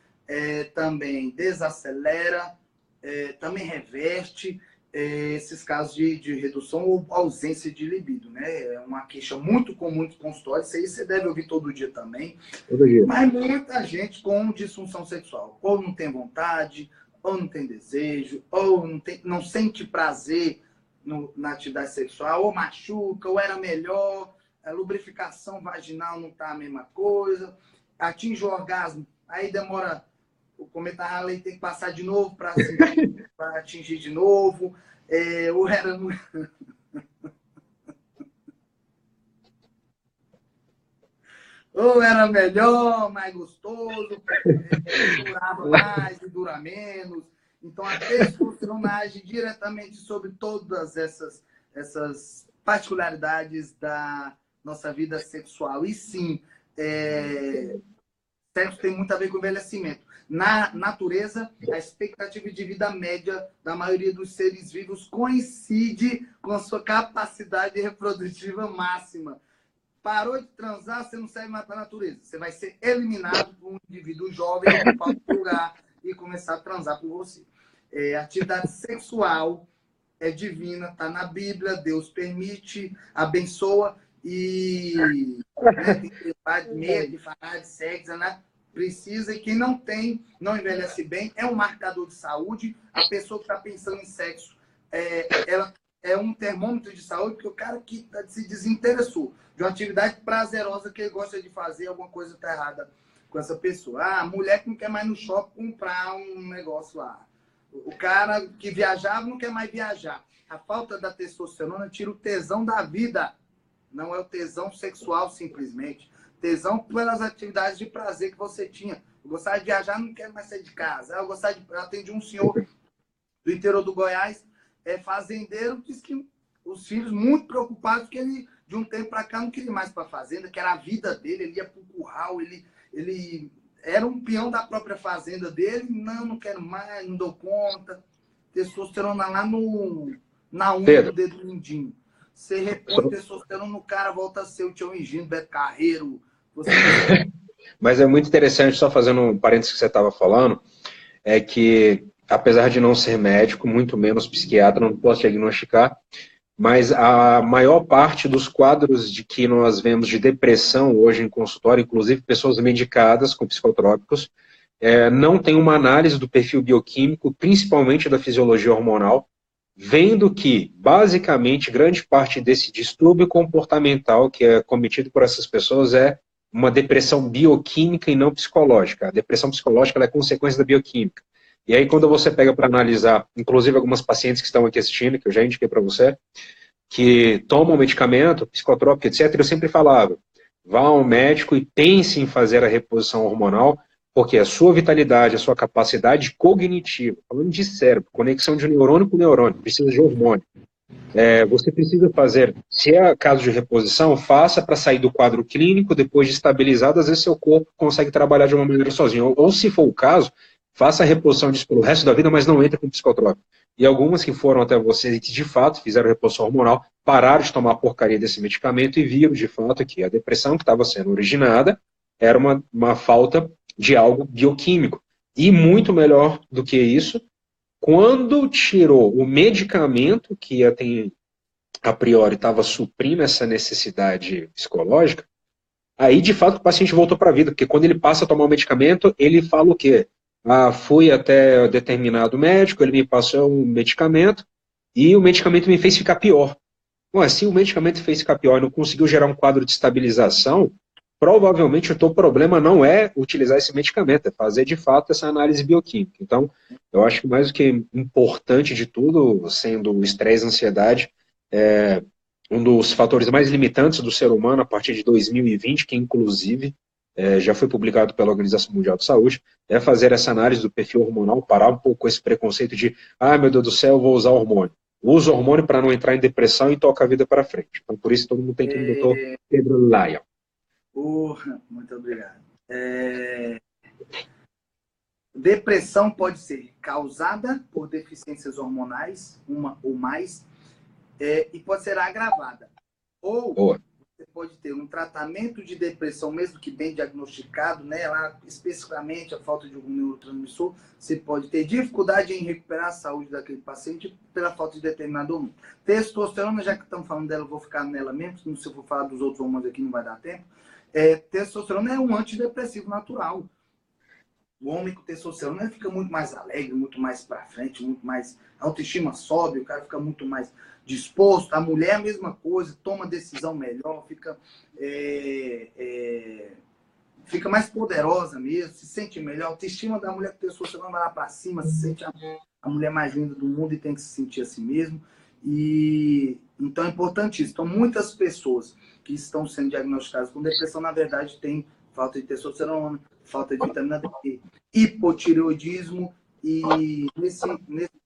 também desacelera, também reverte esses casos de redução ou ausência de libido, né? É uma queixa muito comum nos consultórios. Isso aí você deve ouvir todo dia também. Todo dia. Mas muita gente com disfunção sexual, ou não tem vontade, ou não tem desejo, ou não sente prazer na atividade sexual, ou machuca, ou era melhor, a lubrificação vaginal não tá a mesma coisa, atinge o orgasmo, aí demora, o cometa Halley tem que passar de novo para atingir de novo, ou era... Ou era melhor, mais gostoso, durava mais e dura menos. Então, a testosterona age diretamente sobre todas essas particularidades da nossa vida sexual. E sim, sexo tem muito a ver com envelhecimento. Na natureza, a expectativa de vida média da maioria dos seres vivos coincide com a sua capacidade reprodutiva máxima. Parou de transar, você não serve mais para a natureza. Você vai ser eliminado por um indivíduo jovem ocupar o lugar e começar a transar com você. Atividade sexual é divina, está na Bíblia, Deus permite, abençoa e tem que ter medo de falar de sexo, né? Precisa, e quem não tem, não envelhece bem, é um marcador de saúde. A pessoa que está pensando em sexo, ela é um termômetro de saúde, porque o cara que se desinteressou de uma atividade prazerosa que ele gosta de fazer, alguma coisa está errada com essa pessoa. A mulher que não quer mais no shopping comprar um negócio lá. O cara que viajava não quer mais viajar. A falta da testosterona tira o tesão da vida. Não é o tesão sexual, simplesmente. Tesão pelas atividades de prazer que você tinha. Eu gostava de viajar, não quero mais sair de casa. Eu atendi um senhor do interior do Goiás, fazendeiro, disse que os filhos muito preocupados, porque ele, de um tempo para cá, não queria mais para a fazenda, que era a vida dele, ele ia para o curral, ele era um peão da própria fazenda dele. Não quero mais, não dou conta. Testosterona lá na unha do dedo mindinho. Você repõe testosterona no cara, volta a ser o Tião Engino, Beto Carreiro. Mas é muito interessante, só fazendo um parênteses que você estava falando, é que apesar de não ser médico, muito menos psiquiatra, não posso diagnosticar, mas a maior parte dos quadros de que nós vemos de depressão hoje em consultório, inclusive pessoas medicadas com psicotrópicos, não tem uma análise do perfil bioquímico, principalmente da fisiologia hormonal, vendo que, basicamente, grande parte desse distúrbio comportamental que é cometido por essas pessoas é uma depressão bioquímica e não psicológica. A depressão psicológica ela é consequência da bioquímica. E aí, quando você pega para analisar, inclusive algumas pacientes que estão aqui assistindo, que eu já indiquei para você, que tomam medicamento, psicotrópico, etc., eu sempre falava, vá ao médico e pense em fazer a reposição hormonal, porque a sua vitalidade, a sua capacidade cognitiva, falando de cérebro, conexão de neurônio com neurônio, precisa de hormônio. Você precisa fazer, se é caso de reposição, faça para sair do quadro clínico, depois de estabilizado, às vezes seu corpo consegue trabalhar de uma maneira sozinho. Ou se for o caso, faça a reposição disso pelo resto da vida, mas não entre com psicotrópico. E algumas que foram até você e que de fato fizeram reposição hormonal, pararam de tomar a porcaria desse medicamento e viram de fato que a depressão que estava sendo originada era uma falta de algo bioquímico. E muito melhor do que isso, quando tirou o medicamento que a priori estava suprindo essa necessidade psicológica, aí de fato o paciente voltou para a vida, porque quando ele passa a tomar o medicamento, ele fala o quê? Fui até determinado médico, ele me passou um medicamento e o medicamento me fez ficar pior. Bom, se o medicamento fez ficar pior e não conseguiu gerar um quadro de estabilização, provavelmente o teu problema não é utilizar esse medicamento, é fazer de fato essa análise bioquímica. Então, eu acho que mais do que importante de tudo, sendo o estresse e a ansiedade, um dos fatores mais limitantes do ser humano a partir de 2020, que inclusive já foi publicado pela Organização Mundial de Saúde, é fazer essa análise do perfil hormonal, parar um pouco com esse preconceito de, meu Deus do céu, eu vou usar hormônio. Usa hormônio para não entrar em depressão e toca a vida para frente. Então, por isso, todo mundo tem que ir no doutor Pedro Lyon. Muito obrigado. Depressão pode ser causada por deficiências hormonais, uma ou mais, e pode ser agravada. Ou você pode ter um tratamento de depressão, mesmo que bem diagnosticado, né, lá especificamente a falta de algum neurotransmissor, você pode ter dificuldade em recuperar a saúde daquele paciente pela falta de determinado hormônio. Testosterona, já que estamos falando dela, eu vou ficar nela mesmo, se eu for falar dos outros hormônios aqui não vai dar tempo. Testosterona é um antidepressivo natural. O homem com testosterona fica muito mais alegre, muito mais para frente, muito mais autoestima sobe, o cara fica muito mais disposto. A mulher é a mesma coisa, toma decisão melhor, fica mais poderosa mesmo, se sente melhor. A autoestima da mulher com testosterona vai lá para cima, se sente a mulher mais linda do mundo e tem que se sentir assim mesmo. E então é importante isso. Então, muitas pessoas que estão sendo diagnosticadas com depressão, na verdade, têm falta de testosterona, falta de vitamina D, hipotireoidismo, e nesse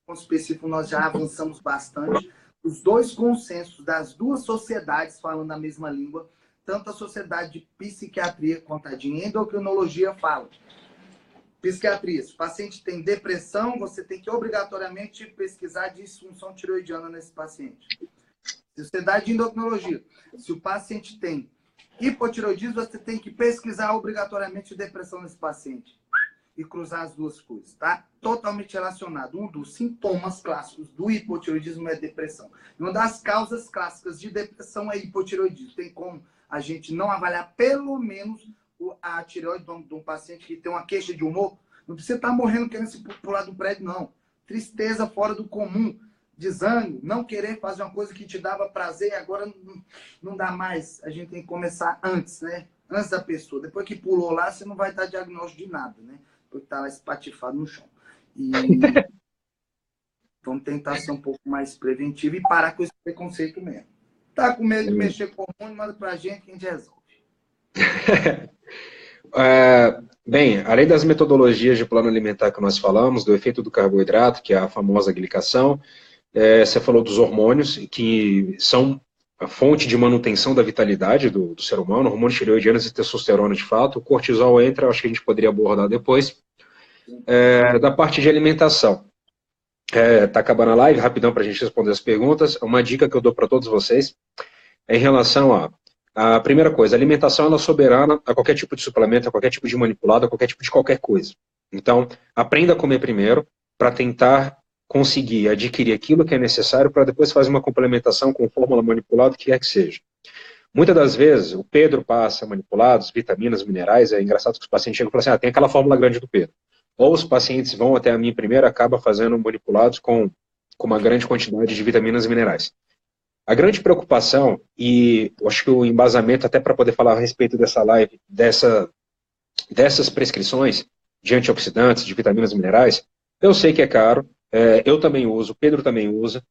ponto específico nós já avançamos bastante. Os dois consensos das duas sociedades falando a mesma língua, tanto a sociedade de psiquiatria quanto a de endocrinologia falam. Psiquiatria, se o paciente tem depressão, você tem que obrigatoriamente pesquisar disfunção tireoidiana nesse paciente. Sociedade de endocrinologia, se o paciente tem hipotireoidismo, você tem que pesquisar obrigatoriamente depressão nesse paciente. E cruzar as duas coisas, tá? Totalmente relacionado. Um dos sintomas clássicos do hipotireoidismo é depressão. Uma das causas clássicas de depressão é hipotireoidismo. Tem como a gente não avaliar pelo menos a tireoide de um paciente que tem uma queixa de humor? Não precisa estar morrendo querendo se pular do prédio, não. Tristeza fora do comum. Desânimo, não querer fazer uma coisa que te dava prazer e agora não dá mais. A gente tem que começar antes, né? Antes da pessoa. Depois que pulou lá, você não vai dar diagnóstico de nada, né? Porque tá lá espatifado no chão. E vamos tentar ser um pouco mais preventivo e parar com esse preconceito mesmo. Tá com medo de mexer com o hormônio, manda pra gente que a gente resolve. Bem, além das metodologias de plano alimentar que nós falamos, do efeito do carboidrato, que é a famosa glicação, você falou dos hormônios, que são a fonte de manutenção da vitalidade do ser humano, hormônios tireoidianos e testosterona de fato. O cortisol entra, acho que a gente poderia abordar depois. Da parte de alimentação. Tá acabando a live, rapidão para a gente responder as perguntas. Uma dica que eu dou para todos vocês é em relação a primeira coisa, a alimentação ela é soberana a qualquer tipo de suplemento, a qualquer tipo de manipulado, a qualquer tipo de qualquer coisa. Então, aprenda a comer primeiro. para tentar conseguir adquirir aquilo que é necessário para depois fazer uma complementação com fórmula manipulada, o que quer que seja. Muitas das vezes, o Pedro passa manipulados, vitaminas, minerais, é engraçado que os pacientes chegam e falam assim, tem aquela fórmula grande do Pedro. Ou os pacientes vão até a mim primeiro, acaba fazendo manipulados com uma grande quantidade de vitaminas e minerais. A grande preocupação, e eu acho que o embasamento até para poder falar a respeito dessa live, dessas prescrições de antioxidantes, de vitaminas e minerais, eu sei que é caro, eu também uso, o Pedro também usa,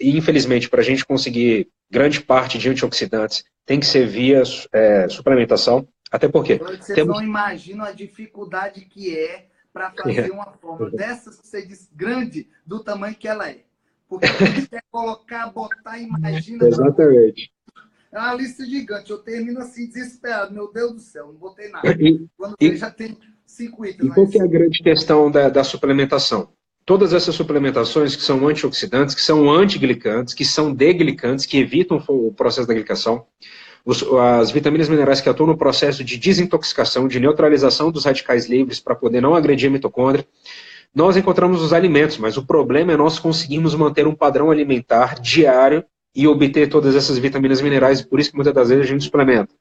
e infelizmente para a gente conseguir grande parte de antioxidantes tem que ser via suplementação, até porque... Vocês não imaginam a dificuldade que é para fazer uma fórmula dessas que você diz grande, do tamanho que ela é. Porque a gente quer colocar, botar, imagina... Exatamente. É uma lista gigante. Eu termino assim, desesperado. Meu Deus do céu, não botei nada. Quando já tem 5 itens. E qual que é a grande questão da suplementação? Todas essas suplementações que são antioxidantes, que são antiglicantes, que são deglicantes, que evitam o processo da glicação, as vitaminas minerais que atuam no processo de desintoxicação, de neutralização dos radicais livres para poder não agredir a mitocôndria, nós encontramos os alimentos, mas o problema é nós conseguirmos manter um padrão alimentar diário e obter todas essas vitaminas minerais, por isso que muitas das vezes a gente suplementa.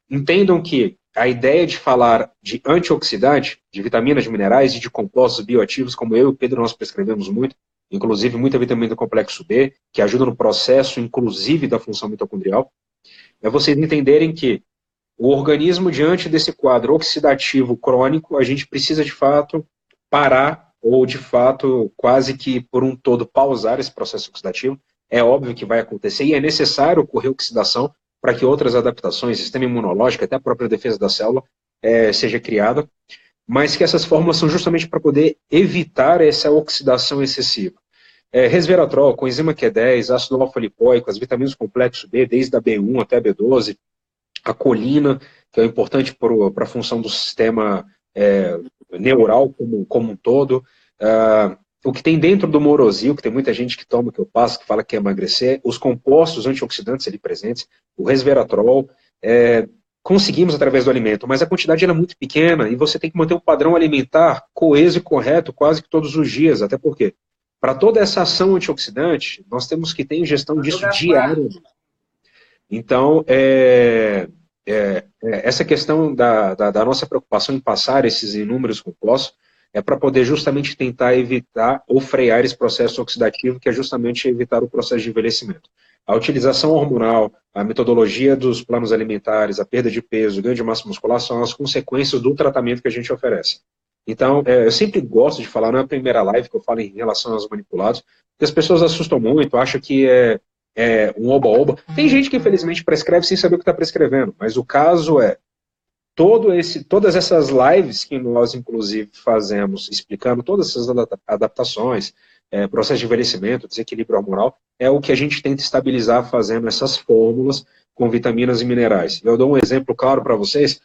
Entendam que a ideia de falar de antioxidante, de vitaminas, de minerais e de compostos bioativos, como eu e o Pedro nós prescrevemos muito, inclusive muita vitamina do complexo B, que ajuda no processo, inclusive, da função mitocondrial, é vocês entenderem que o organismo, diante desse quadro oxidativo crônico, a gente precisa, de fato, parar, ou, de fato, quase que por um todo, pausar esse processo oxidativo. É óbvio que vai acontecer e é necessário ocorrer oxidação para que outras adaptações, sistema imunológico, até a própria defesa da célula, seja criada, mas que essas fórmulas são justamente para poder evitar essa oxidação excessiva. Resveratrol, coenzima Q10, ácido alfa-lipoico, as vitaminas do complexo B, desde a B1 até a B12, a colina, que é importante para a função do sistema neural como um todo, o que tem dentro do Morosil, que tem muita gente que toma, que eu passo, que fala que quer emagrecer, os compostos antioxidantes ali presentes, o resveratrol, conseguimos através do alimento, mas a quantidade é muito pequena e você tem que manter um padrão alimentar coeso e correto quase que todos os dias, até porque para toda essa ação antioxidante, nós temos que ter ingestão disso diariamente. Então, essa questão da nossa preocupação em passar esses inúmeros compostos é para poder justamente tentar evitar ou frear esse processo oxidativo, que é justamente evitar o processo de envelhecimento. A utilização hormonal, a metodologia dos planos alimentares, a perda de peso, o ganho de massa muscular são as consequências do tratamento que a gente oferece. Então, eu sempre gosto de falar, não é a primeira live que eu falo em relação aos manipulados, porque as pessoas assustam muito, acham que é um oba-oba. Tem gente que, infelizmente, prescreve sem saber o que está prescrevendo, mas o caso é, todas essas lives que nós, inclusive, fazemos, explicando todas essas adaptações, processo de envelhecimento, desequilíbrio hormonal, é o que a gente tenta estabilizar fazendo essas fórmulas com vitaminas e minerais. Eu dou um exemplo claro para vocês.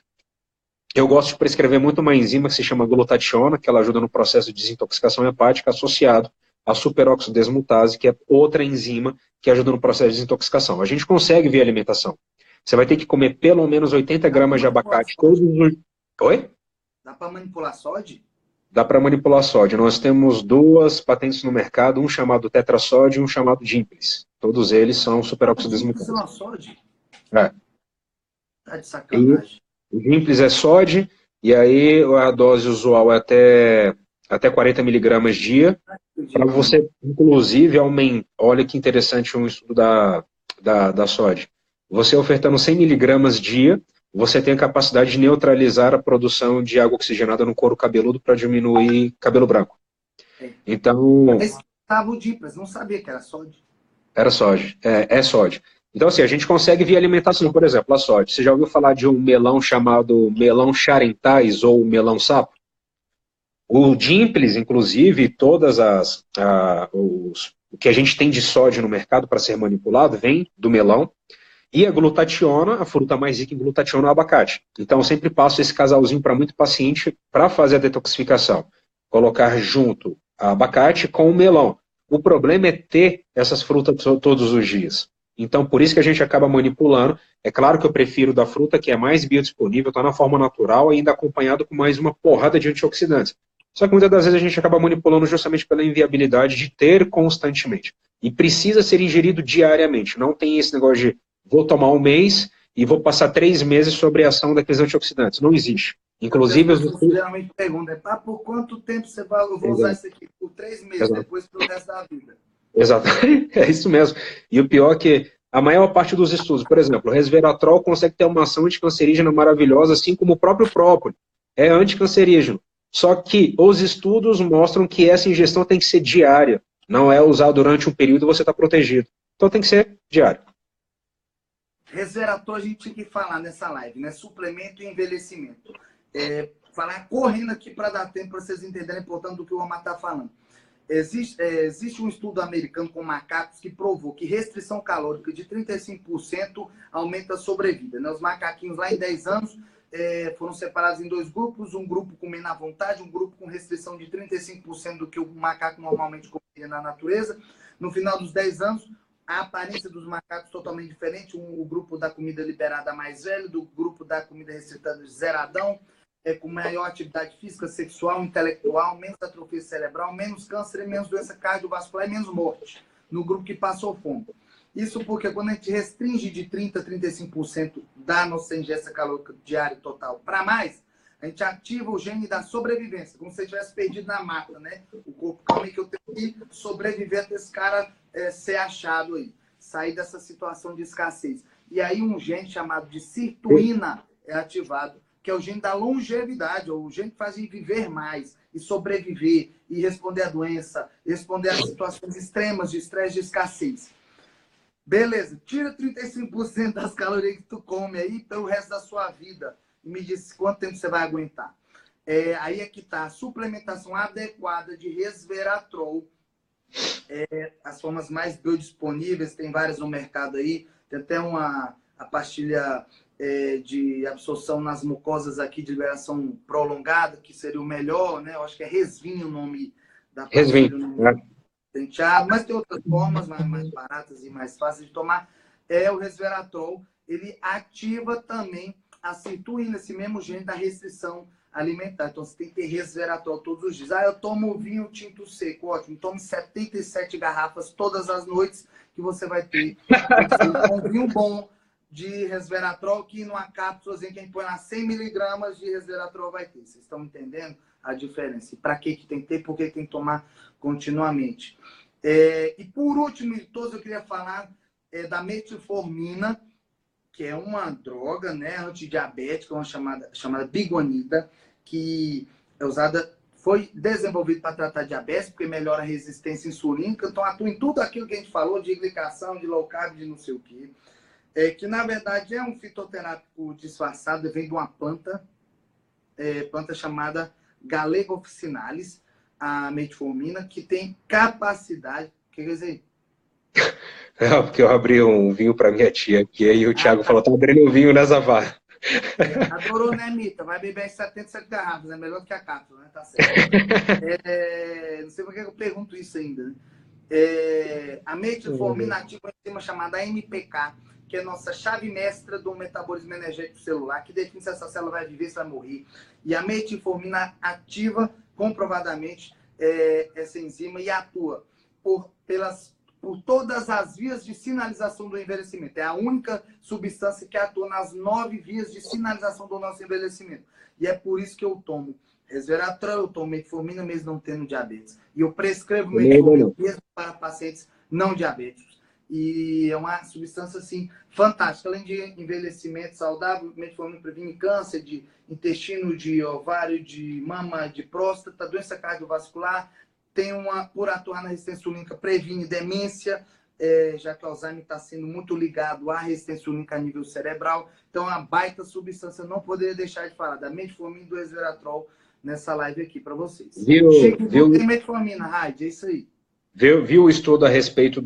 Eu gosto de prescrever muito uma enzima que se chama glutationa, que ela ajuda no processo de desintoxicação hepática associado à superóxido desmutase, que é outra enzima que ajuda no processo de desintoxicação. A gente consegue via alimentação. Você vai ter que comer pelo menos 80 gramas de abacate todos os... Oi? Dá para manipular sódio? Dá para manipular sódio. Nós temos 2 patentes no mercado, um chamado tetrasódio e um chamado Dimples. Todos eles são superóxido desmutase. Isso é sódio? Tá de sacanagem. O Dimples é sódio, e aí a dose usual é até 40 miligramas dia, para você, inclusive, aumentar. Olha que interessante um estudo da sódio. Você ofertando 100 miligramas dia, você tem a capacidade de neutralizar a produção de água oxigenada no couro cabeludo para diminuir cabelo branco. Então... Esse estava o Dimples, não sabia que era sódio. Era sódio, é sódio. Então, assim, a gente consegue via alimentação, por exemplo, a sódio. Você já ouviu falar de um melão chamado melão charentais ou melão sapo? O Dimples, inclusive, todas o que a gente tem de sódio no mercado para ser manipulado vem do melão. E a glutationa, a fruta mais rica em glutationa é o abacate. Então, eu sempre passo esse casalzinho para muito paciente para fazer a detoxificação. Colocar junto a abacate com o melão. O problema é ter essas frutas todos os dias. Então, por isso que a gente acaba manipulando. É claro que eu prefiro da fruta, que é mais biodisponível, está na forma natural, ainda acompanhado com mais uma porrada de antioxidantes. Só que muitas das vezes a gente acaba manipulando justamente pela inviabilidade de ter constantemente. E precisa ser ingerido diariamente. Não tem esse negócio de vou tomar um mês e vou passar 3 meses sobre a ação daqueles antioxidantes. Não existe. Inclusive, as pessoas geralmente perguntam, por quanto tempo você vai, eu vou usar isso aqui? Por 3 meses, depois pelo resto da vida. Exato, é isso mesmo. E o pior é que a maior parte dos estudos, por exemplo, o resveratrol consegue ter uma ação anticancerígena maravilhosa, assim como o próprio própolis. É anticancerígeno. Só que os estudos mostram que essa ingestão tem que ser diária. Não é usar durante um período e você está protegido. Então tem que ser diário. Resveratrol a gente tinha que falar nessa live, né? Suplemento e envelhecimento. Falar correndo aqui para dar tempo para vocês entenderem a importância do que o Omar está falando. Existe um estudo americano com macacos que provou que restrição calórica de 35% aumenta a sobrevida. Né? Os macaquinhos lá em 10 anos foram separados em 2 grupos, um grupo comendo à vontade, um grupo com restrição de 35% do que o macaco normalmente comia na natureza. No final dos 10 anos, a aparência dos macacos totalmente diferente, o grupo da comida liberada mais velho, do grupo da comida restritada zeradão, com maior atividade física, sexual, intelectual, menos atrofia cerebral, menos câncer, menos doença cardiovascular e menos morte no grupo que passou fome. Isso porque quando a gente restringe de 30% a 35% da nossa ingesta calórica diária total para mais, a gente ativa o gene da sobrevivência, como se você tivesse perdido na mata, né? O corpo, calma aí que eu tenho que sobreviver até esse cara ser achado aí, sair dessa situação de escassez. E aí um gene chamado de sirtuína é ativado, que é o gene da longevidade, ou o gene que faz a gente viver mais e sobreviver e responder à doença, responder às situações extremas de estresse, de escassez. Beleza, tira 35% das calorias que tu come aí pelo resto da sua vida e me diz quanto tempo você vai aguentar. Aí é que tá a suplementação adequada de resveratrol. As formas mais biodisponíveis, tem várias no mercado aí, tem até a pastilha de absorção nas mucosas aqui de liberação prolongada, que seria o melhor, né? Eu acho que é Resvin o nome da pastilha. Tenteado, mas tem outras formas mais baratas e mais fáceis de tomar. O resveratrol, ele ativa também a sirtuína, esse mesmo gene da restrição alimentar. Então você tem que ter resveratrol todos os dias. Eu tomo vinho tinto seco, ótimo. Tome 77 garrafas todas as noites que você vai ter um vinho bom de resveratrol, que numa cápsulazinha que a gente põe lá 100 miligramas de resveratrol vai ter. Vocês estão entendendo a diferença? E para que tem que ter? Por que tem que tomar continuamente? E por último de todos, eu queria falar da metformina, que é uma droga, né, antidiabética, uma chamada biguanida, que é usada, foi desenvolvida para tratar diabetes, porque melhora a resistência insulínica, então atua em tudo aquilo que a gente falou, de glicação, de low carb, de não sei o quê. Que na verdade é um fitoterápico disfarçado, vem de uma planta chamada Galega officinalis, a metformina, que tem capacidade, quer dizer... Porque eu abri um vinho para minha tia aqui, aí o Thiago falou, tá abrindo um vinho nessa vara. Adorou, né, Mita? Vai beber 77 garrafas, é melhor do que a cápsula, né? Tá certo. Não sei por que eu pergunto isso ainda, né? A metformina ativa uma enzima chamada AMPK, que é a nossa chave mestra do metabolismo energético celular, que define se essa célula vai viver, se vai morrer. E a metformina ativa comprovadamente essa enzima e atua por todas as vias de sinalização do envelhecimento. É a única substância que atua nas 9 vias de sinalização do nosso envelhecimento. E é por isso que eu tomo resveratrol, eu tomo metformina mesmo não tendo diabetes. E eu prescrevo metformina mesmo para pacientes não diabéticos. E é uma substância, assim, fantástica. Além de envelhecimento saudável, metformina previne câncer de intestino, de ovário, de mama, de próstata, doença cardiovascular. Tem por atuar na resistência insulínica, previne demência, já que o Alzheimer está sendo muito ligado à resistência insulínica a nível cerebral. Então, é uma baita substância. Eu não poderia deixar de falar da metformina e do resveratrol nessa live aqui para vocês. Chico, tem metformina, Raid, é isso aí. Viu o estudo a respeito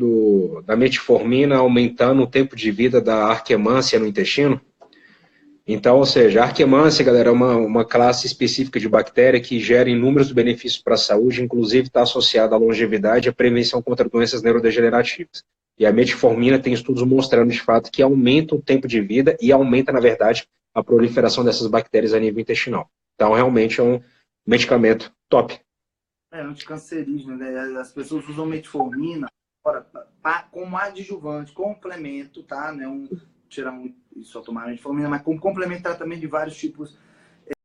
da metformina aumentando o tempo de vida da arquemância no intestino? Então, ou seja, a arquemância, galera, é uma classe específica de bactéria que gera inúmeros benefícios para a saúde, inclusive está associada à longevidade e à prevenção contra doenças neurodegenerativas. E a metformina tem estudos mostrando, de fato, que aumenta o tempo de vida e aumenta, na verdade, a proliferação dessas bactérias a nível intestinal. Então, realmente é um medicamento top. É anticancerígeno, né? As pessoas usam metformina como adjuvante, complemento, tá? Não é tirar e só tomar metformina, mas como complemento de tratamento de vários tipos